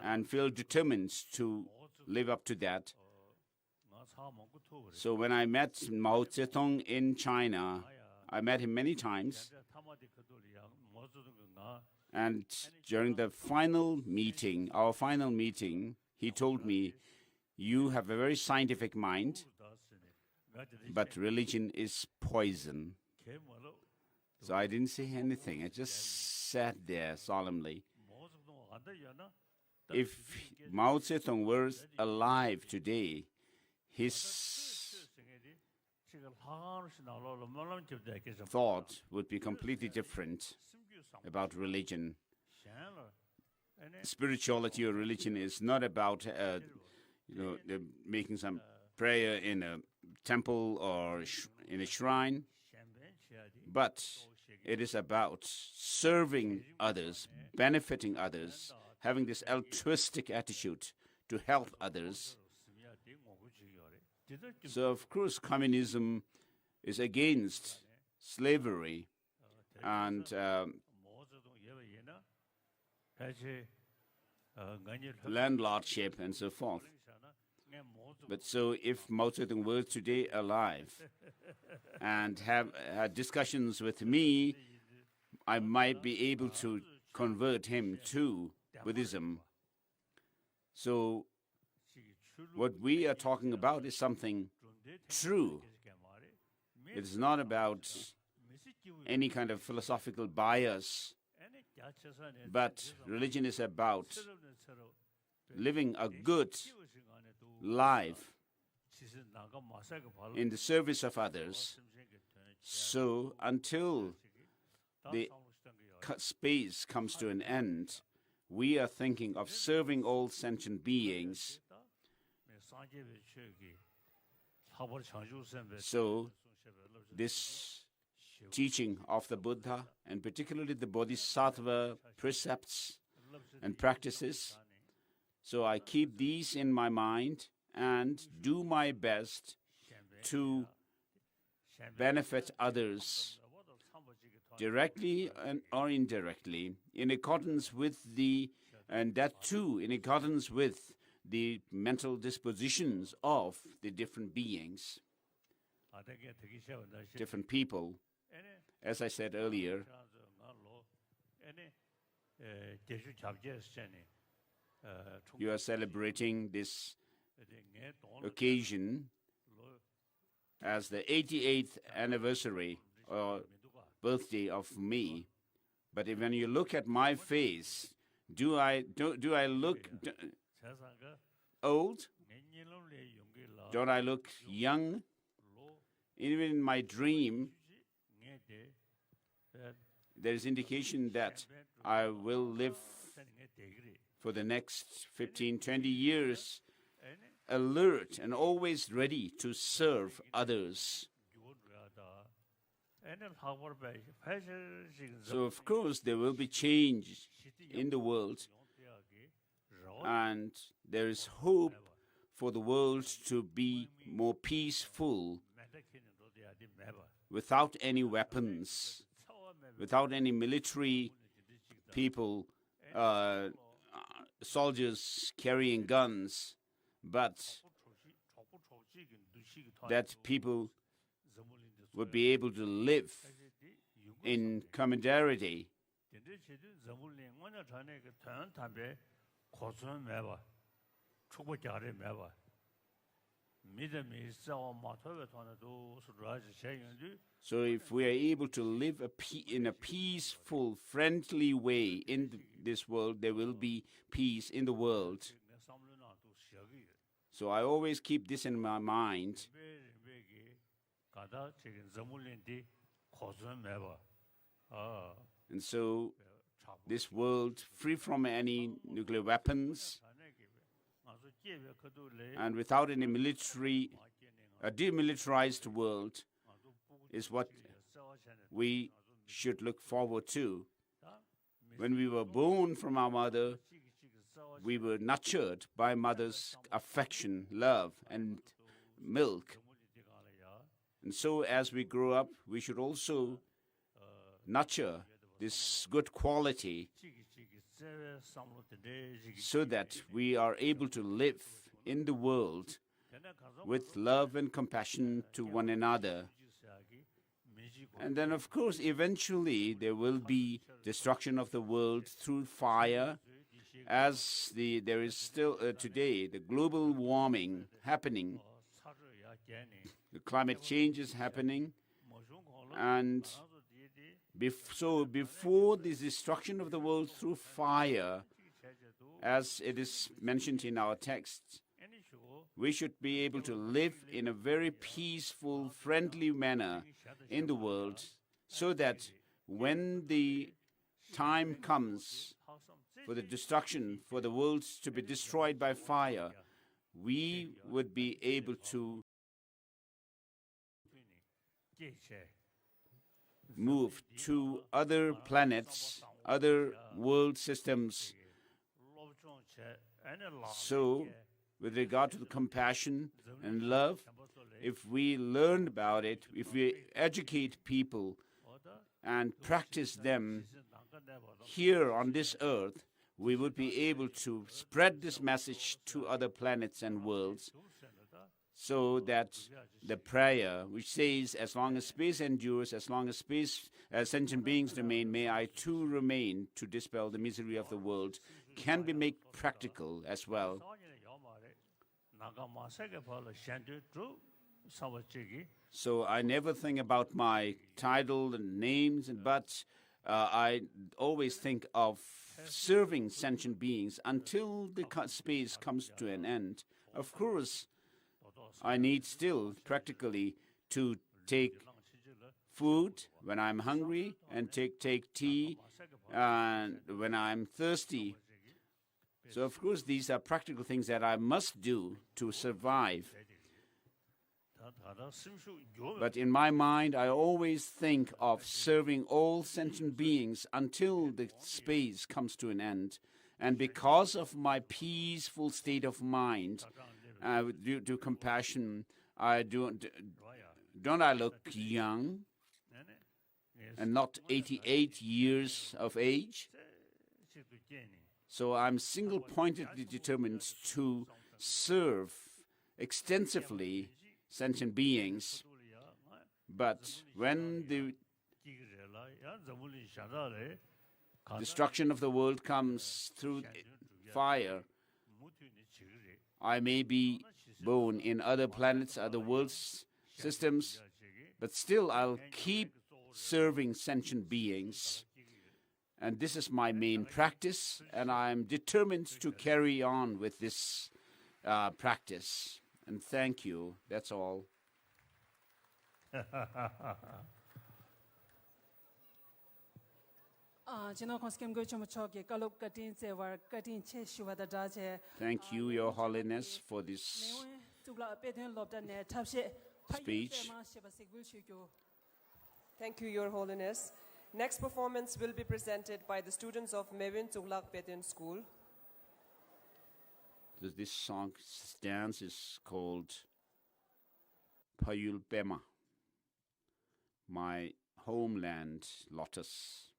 and feel determined to live up to that. So when I met Mao Zedong in China, I met him many times. And during the final meeting, our final meeting, he told me, "You have a very scientific mind, but religion is poison." So I didn't say anything. I just sat there solemnly. If Mao Zedong were alive today, his thought would be completely different about religion. Spirituality or religion is not about making some prayer in a temple or in a shrine, but it is about serving others, benefiting others, having this altruistic attitude to help others. So, of course, communism is against slavery and landlordship and so forth. But so if Mao Zedong were today alive and have had discussions with me, I might be able to convert him to Buddhism. So what we are talking about is something true. It is not about any kind of philosophical bias, but religion is about living a good life in the service of others. So until the space comes to an end, we are thinking of serving all sentient beings. So this teaching of the Buddha, and particularly the Bodhisattva precepts and practices, so I keep these in my mind and do my best to benefit others directly or indirectly, in accordance with and that too in accordance with the mental dispositions of the different beings, different people. As I said earlier, you are celebrating this occasion as the 88th anniversary or birthday of me. But when you look at my face, do I look old? Don't I look young? Even in my dream, there is indication that I will live for the next 15, 20 years, alert and always ready to serve others. So, of course, there will be change in the world, and there is hope for the world to be more peaceful, without any weapons, without any military people, soldiers carrying guns, but that people would be able to live in community. So if we are able to live in a peaceful, friendly way in this world, there will be peace in the world. So I always keep this in my mind. And so this world free from any nuclear weapons and without any military, a demilitarized world is what we should look forward to. When we were born from our mother, we were nurtured by mother's affection, love, and milk. And so as we grow up, we should also nurture this good quality so that we are able to live in the world with love and compassion to one another. And then, of course, eventually there will be destruction of the world through fire, as there is still today the global warming happening, the climate change is happening, and so before the destruction of the world through fire, as it is mentioned in our text, we should be able to live in a very peaceful, friendly manner in the world, so that when the time comes for the destruction, for the world to be destroyed by fire, we would be able to move to other planets, other world systems. So, with regard to the compassion and love, if we learn about it, if we educate people and practice them here on this earth, we would be able to spread this message to other planets and worlds, so that the prayer which says, as long as space endures, as long as sentient beings remain, may I too remain to dispel the misery of the world, can be made practical as well. So I never think about my title and names, but I always think of serving sentient beings until the space comes to an end. Of course, I need still practically to take food when I'm hungry and take tea and when I'm thirsty. So of course these are practical things that I must do to survive. But in my mind, I always think of serving all sentient beings until the space comes to an end. And because of my peaceful state of mind, due to compassion, don't I look young and not 88 years of age? So I'm single-pointedly determined to serve extensively sentient beings. But when the destruction of the world comes through fire, I may be born in other planets, other world systems, but still I'll keep serving sentient beings. And this is my main practice, and I'm determined to carry on with this practice. And thank you. That's all. Thank you, Your Holiness, for this speech. Thank you, Your Holiness. Next performance will be presented by the students of Main Tibetan School. This dance is called Payul Pema, my homeland lotus.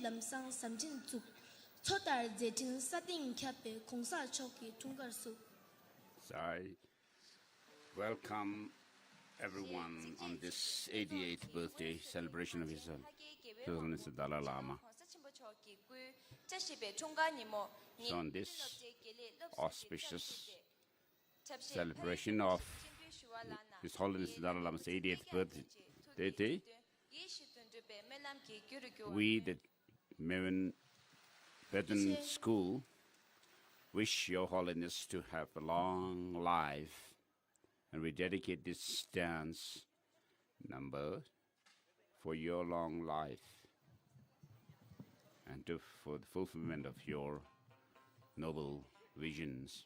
lamsang samjin tuk chotar jetin sating kyape kongsa choki tungar su. So I welcome everyone on this 88th birthday celebration of His Holiness the Dalai Lama. So on this auspicious celebration of His Holiness the Dalai Lama's 88th birthday, we, the Main Tibetan School, wish Your Holiness to have a long life, and we dedicate this dance number for your long life and for the fulfillment of your noble visions.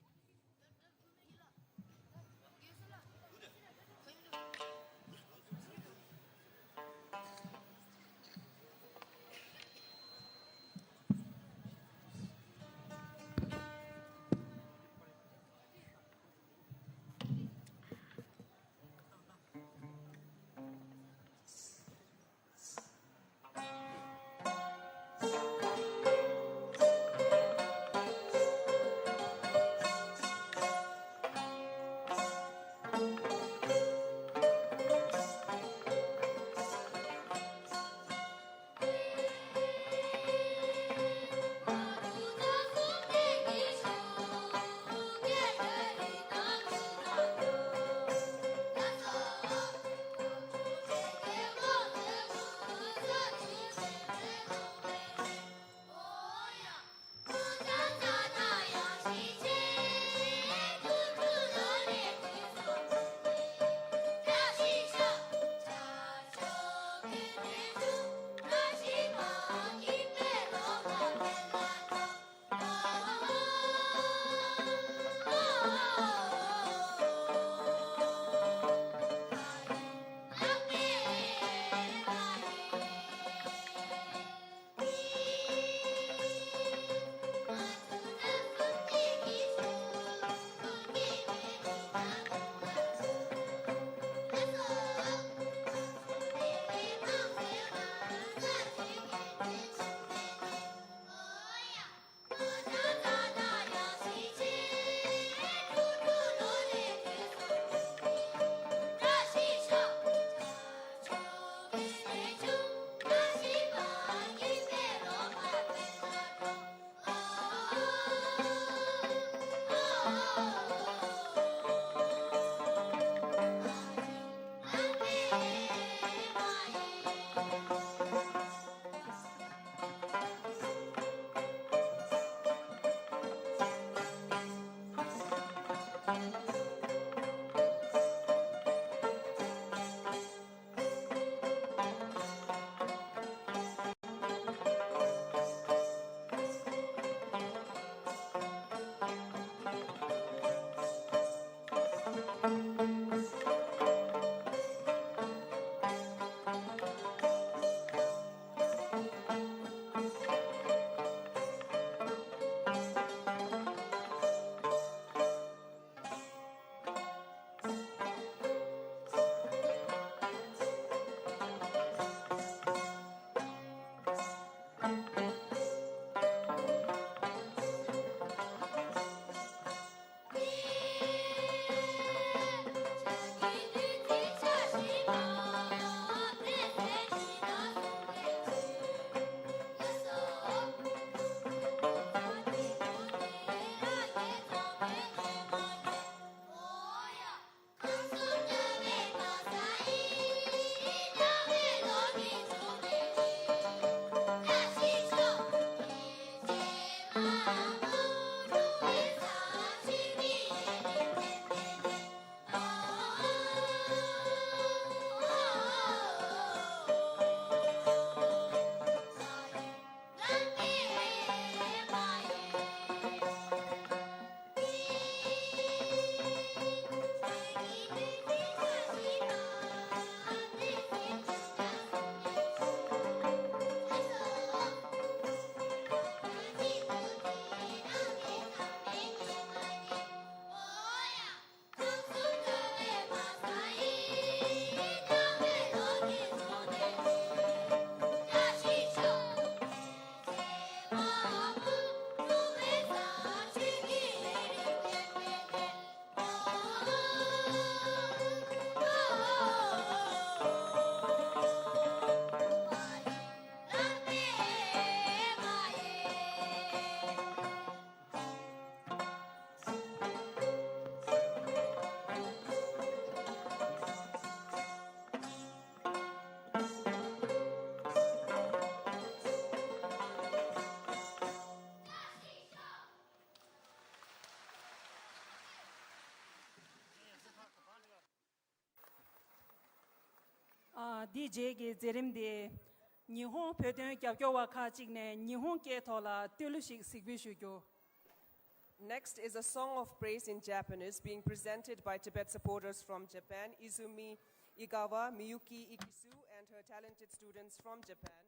DJ ge zerim de Nihon pöden gyabgyo wa kha chigne Nihon ke thola tyolushik sigbi shugyo. Next is a song of praise in Japanese being presented by Tibet supporters from Japan, Izumi Igawa, Miyuki Ikisu, and her talented students from Japan.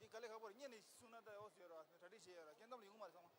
di kale khabor nyeni suna da os yora tradition yora kendam li ngumar sama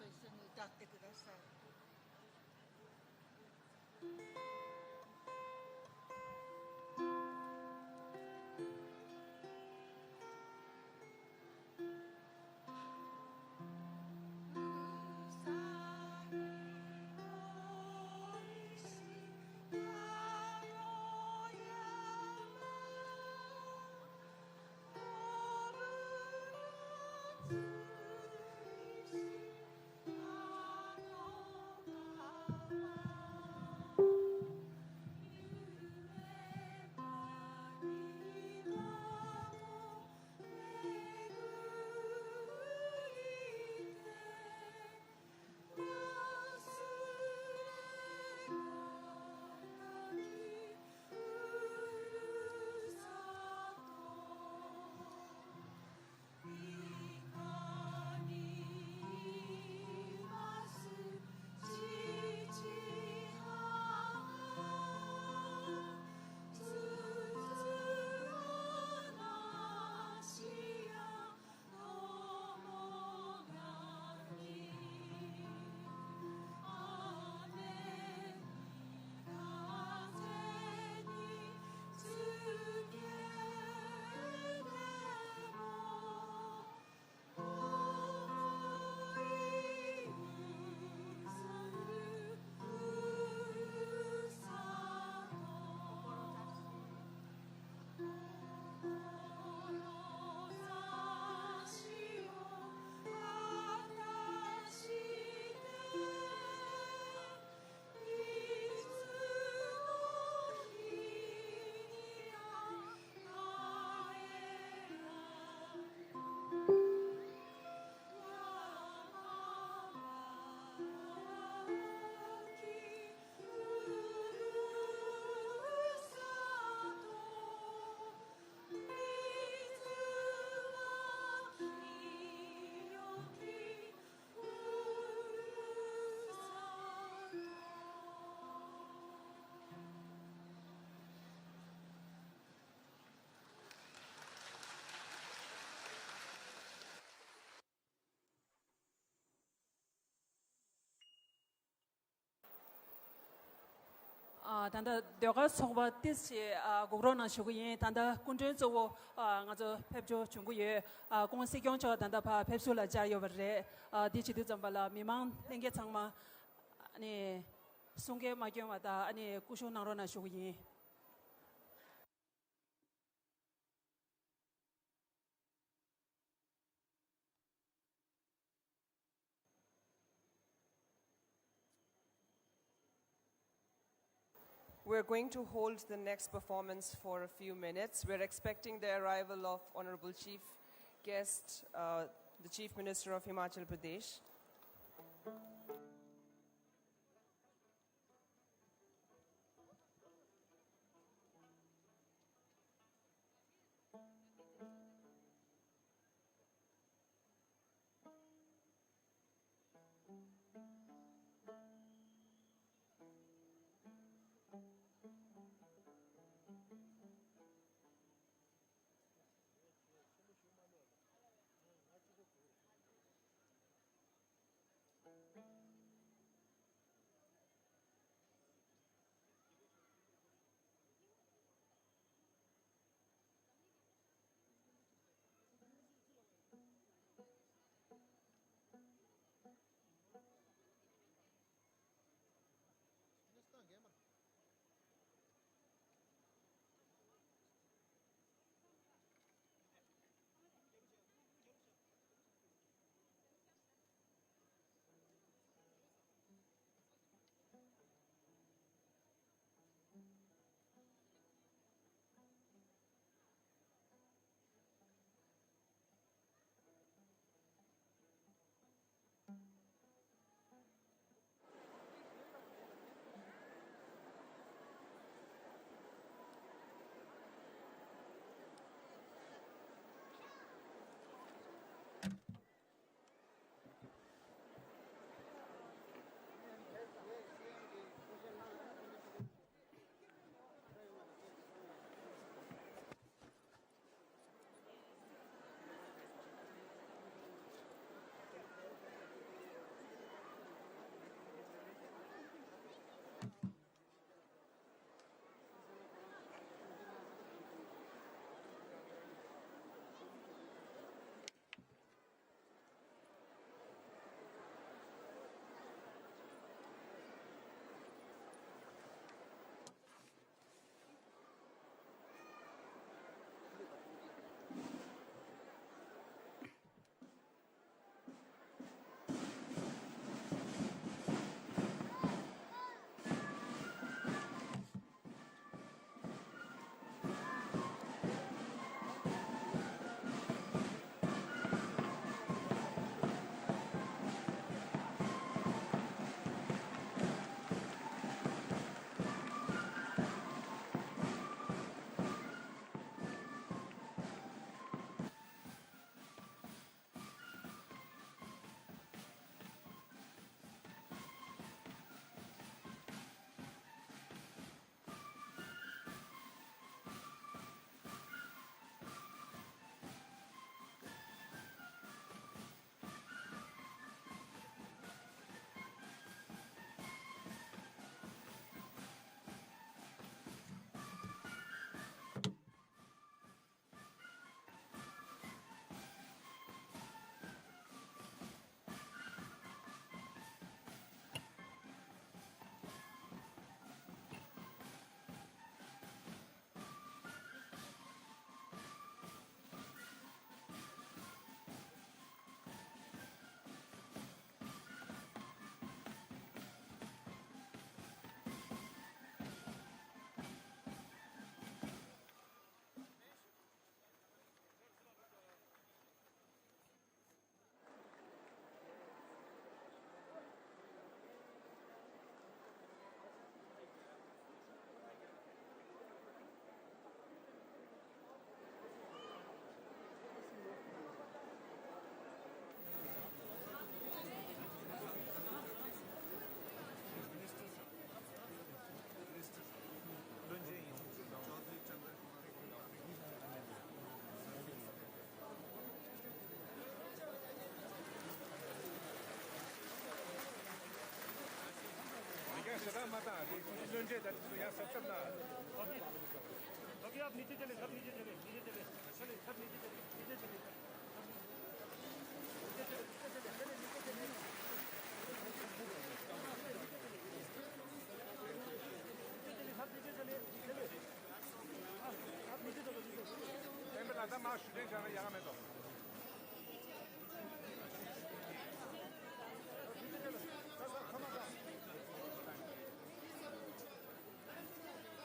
と一緒に歌ってください。단다 내가 속바 뜻이 고로나 쇼고인 단다 군전 저고 ngazo pepjo chungguye 공세 경저 단다 바 펩술라 자요버레 디치드 점발라 미망 땡게 창마 아니 송게 마경마다 아니 꾸쇼 나로나 쇼고인 We're going to hold the next performance for a few minutes. We're expecting the arrival of Honorable Chief Guest, the Chief Minister of Himachal Pradesh.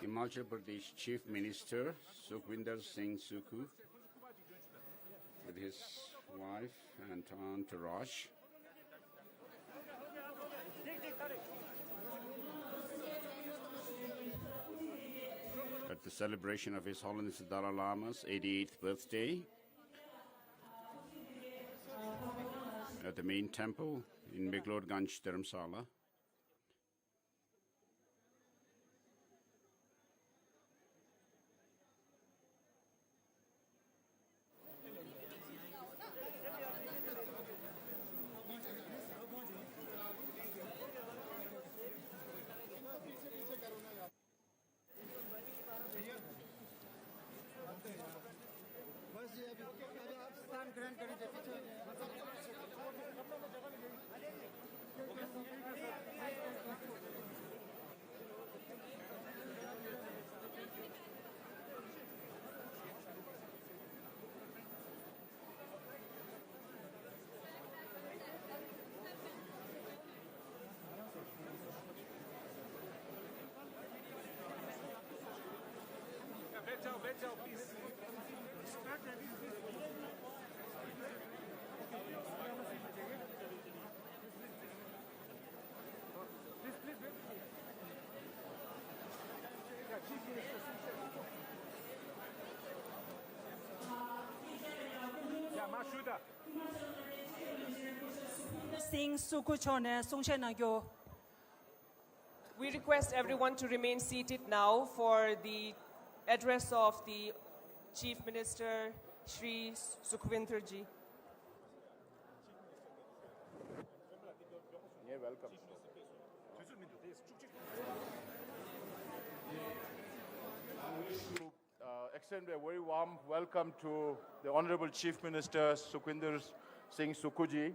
Himachal Pradesh Chief Minister Sukhwinder Singh Sukhu with his wife and entourage. At the celebration of His Holiness the Dalai Lama's 88th birthday at the Main Temple in Meglodganj, Dharamsala. Sing Sukhu Chone Songshe Nagyo. We request everyone to remain seated now for the address of the Chief Minister, Shri Sukhwinderji. Yeah, welcome. To extend a very warm welcome to the Honorable Chief Minister Sukhwinder Singh Sukhuji.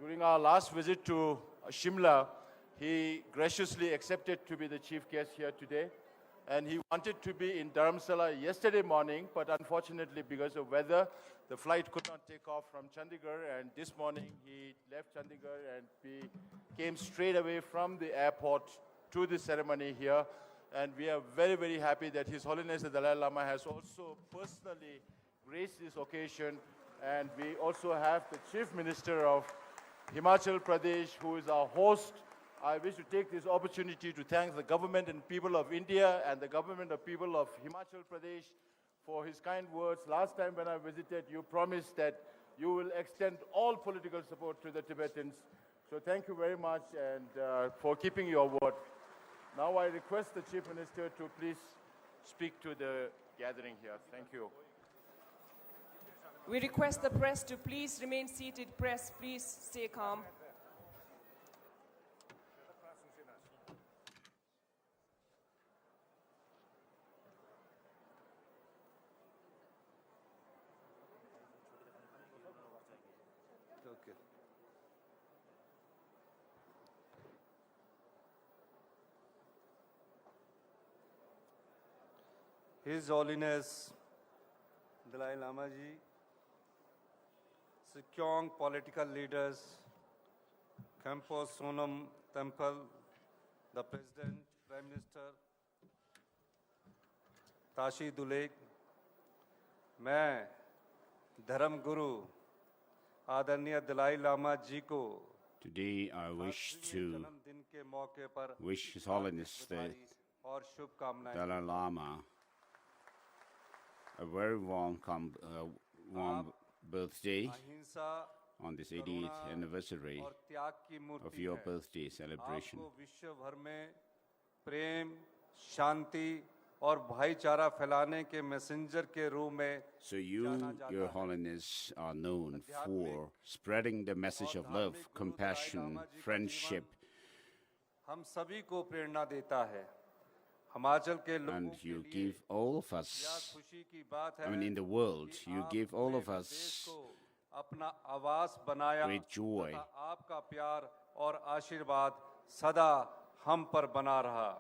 During our last visit to Shimla, he graciously accepted to be the chief guest here today. And he wanted to be in Dharamsala yesterday morning, but unfortunately because of weather, the flight could not take off from Chandigarh. And this morning he left Chandigarh and we came straight away from the airport to the ceremony here. And we are very, very happy that His Holiness the Dalai Lama has also personally graced this occasion. And we also have the Chief Minister of Himachal Pradesh, who is our host. I wish to take this opportunity to thank the government and people of India and the government and people of Himachal Pradesh for his kind words. Last time when I visited, you promised that you will extend all political support to the Tibetans. So thank you very much and for keeping your word. Now I request the Chief Minister to please speak to the gathering here. Thank you. We request the press to please remain seated. Press, please stay calm. Okay. His Holiness Dalai Lama Ji, Sikyong political leaders, Khampo Sonam Temple, the President, Prime Minister, Tashi Dulek, मैं धर्म गुरु आदरणीय दलाई लामा जी को Today I wish to जन्मदिन के मौके पर wish His Holiness the और शुभकामनाएं Dalai Lama a very warm birthday अहिंसा on this 88th anniversary और त्याग की of मूर्ति your है। birthday celebration. आपको विश्व भर में प्रेम, शांति और भाईचारा फैलाने के मैसेंजर के रूप में So you, Your Holiness, are known for spreading the message of love, compassion, friendship, हम सभी को प्रेरणा देता है। हिमाचल के लोगों And के you लिए give all of यह us, खुशी की बात है I mean, in the world, कि you आप give all पूरे of प्रदेश us को अपना आवास बनाया great joy. तथा आपका प्यार और आशीर्वाद सदा हम पर बना रहा।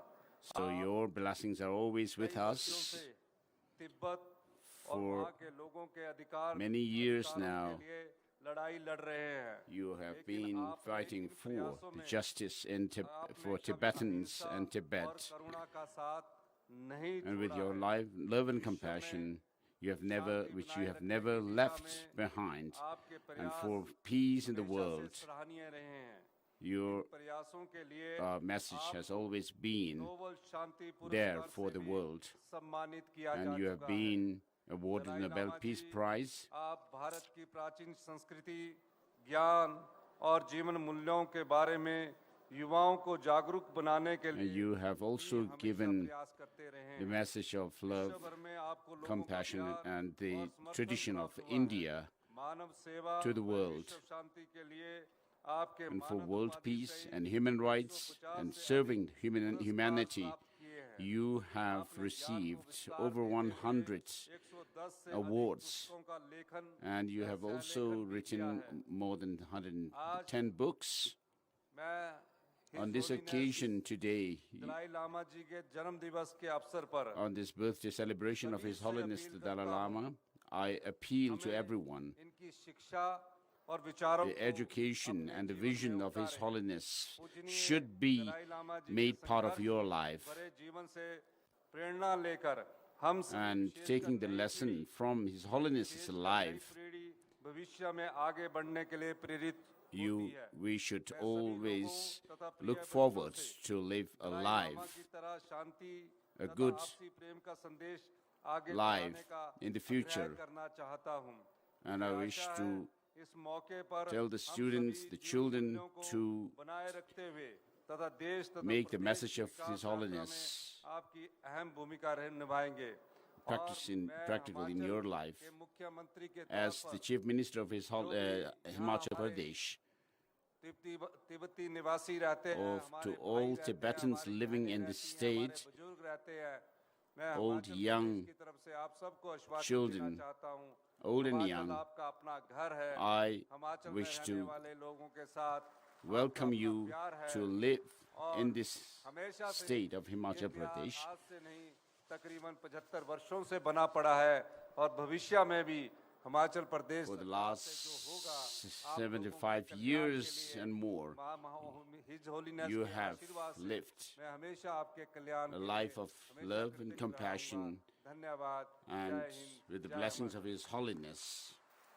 So your blessings are always with कई वर्षों us. से तिब्बत और For वहाँ के लोगों के अधिकार many years अधिकारों now, के लिए लड़ाई लड़ रहे हैं। You have लेकिन been आपने fighting इन for प्रयासों the में justice आपने for कभी Tibetans अहिंसा and और Tibet. करुणा का साथ नहीं And with छोड़ा your है। love and विश्व में compassion, you have never, Shanti which बनाए you have रखने never की दिशा left में behind, आपके and प्रयास for peace in the हमेशा से world, सराहनीय रहे हैं। your इन प्रयासों के लिए message has आपको always been Nobel Shanti there पुरस्कार for से the भी world. सम्मानित किया And जा you have चुका है। been awarded the Dalai Nobel Lama Peace ji, Prize. आप भारत की प्राचीन संस्कृति, ज्ञान और जीवन मूल्यों के बारे में युवाओं को जागरूक बनाने के And लिए you have also हमेशा given प्रयास करते रहे हैं। the message of love, विश्व भर में आपको लोगों का compassion, प्यार and the और समर्थन tradition of प्राप्त हुआ है। India मानव सेवा to the व world. विश्व शांति के लिए आपके And for world मानवतावादी peace सहित and human rights 150 and से serving अधिक पुरस्कार humanity, प्राप्त किए हैं। you have आपने ज्ञान को received विस्तार over देते हुए 100 110 से अधिक awards, पुस्तकों का लेखन and you have या also लेखन भी किया written है। more than 110 books. मैं On His this Holiness occasion today, Dalai Lama जी के जन्म दिवस के अवसर पर on this birthday celebration of His सभी से Holiness the अपील Dalai करता हूँ, Lama, I appeal to हमें everyone. इनकी शिक्षा और विचारों The को education अपने and the जीवन vision में of His उतारें। Holiness पूजनीय should be दलाई लामा जी के made part of संघर्ष your life. भरे जीवन से प्रेरणा लेकर हम सभी And विशेषकर taking the नई lesson पीढ़ी, from His Holiness's विशेषकर नई life, पीढ़ी भविष्य में आगे बढ़ने के लिए प्रेरित होती है। we should मैं सभी always लोगों तथा प्रिय look बच्चों forward से to live a Dalai life, Lama की तरह शांति a तथा good आपसी प्रेम का संदेश आगे life बढ़ाने का in the अग्रह future. करना चाहता हूँ। And I मुझे wish आशा to है इस मौके पर tell the हम students, सभी the जीवन children, मूल्यों को to बनाए रखते हुए तथा देश तथा make the प्रदेश message की of विकास His यात्रा Holiness में आपकी अहम भूमिका निभाएंगे। practical in your life. के मुख्यमंत्री के तौर As the पर Chief Minister of Himachal Pradesh, तिब्बती निवासी रहते हैं, to हमारे all भाई रहते हैं, Tibetans हमारी living बहनें in the रहती हैं, हमारे state, बुजुर्ग रहते हैं। मैं old, हिमाचल young, प्रदेश की तरफ से आप सबको आश्वासन देना children, चाहता हूँ। old and हिमाचल young, आपका अपना घर है। I हिमाचल में wish रहने to वाले लोगों के साथ welcome आपका अपना you प्यार है। to live और in this हमेशा से state of ये Himachal इतिहास Pradesh. आज से नहीं तकरीबन 75 वर्षों से बना पड़ा है और भविष्य में भी हिमाचल प्रदेश For the सरकार last से जो होगा, आप लोगों के 75 कल्याण के years लिए and more, His Holiness you के have आशीर्वाद से lived मैं हमेशा आपके कल्याण a के life लिए of हमेशा love कृतज्ञ and रहूंगा। compassion, धन्यवाद। and जय हिंद, with the जय blessings Himachal. of His Holiness.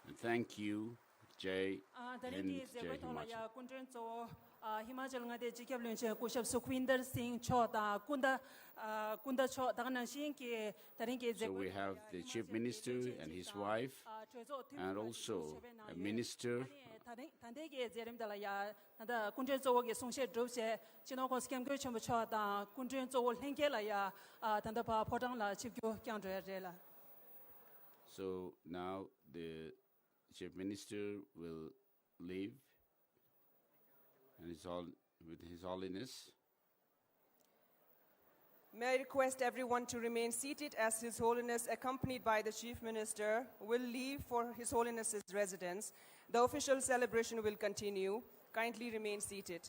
And thank you, Jai Daringi Hind, Jai Zegwe Thola Himachal. ya Kunchen Zo Himachal nga de Jikyab Lunche Kushab Sukhwinder Singh Cho da Kunda Cho da nang shin ki Daringi So Zegwe we have the Chief Minister and his wife, and also a minister. Tande ge Zerim Dala ya Nada Kunchen Zo ge Songshe Drose Chino Kos Kem Gyo Chombo Cho da Kunchen Zo Lenke la ya Tanda Pa Potang la Chipkyo Kyang Dre la. So now the Chief Minister will leave, and it's all with His Holiness. May I request everyone to remain seated as His Holiness, accompanied by the Chief Minister, will leave for His Holiness's residence. The official celebration will continue. Kindly remain seated.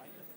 violence.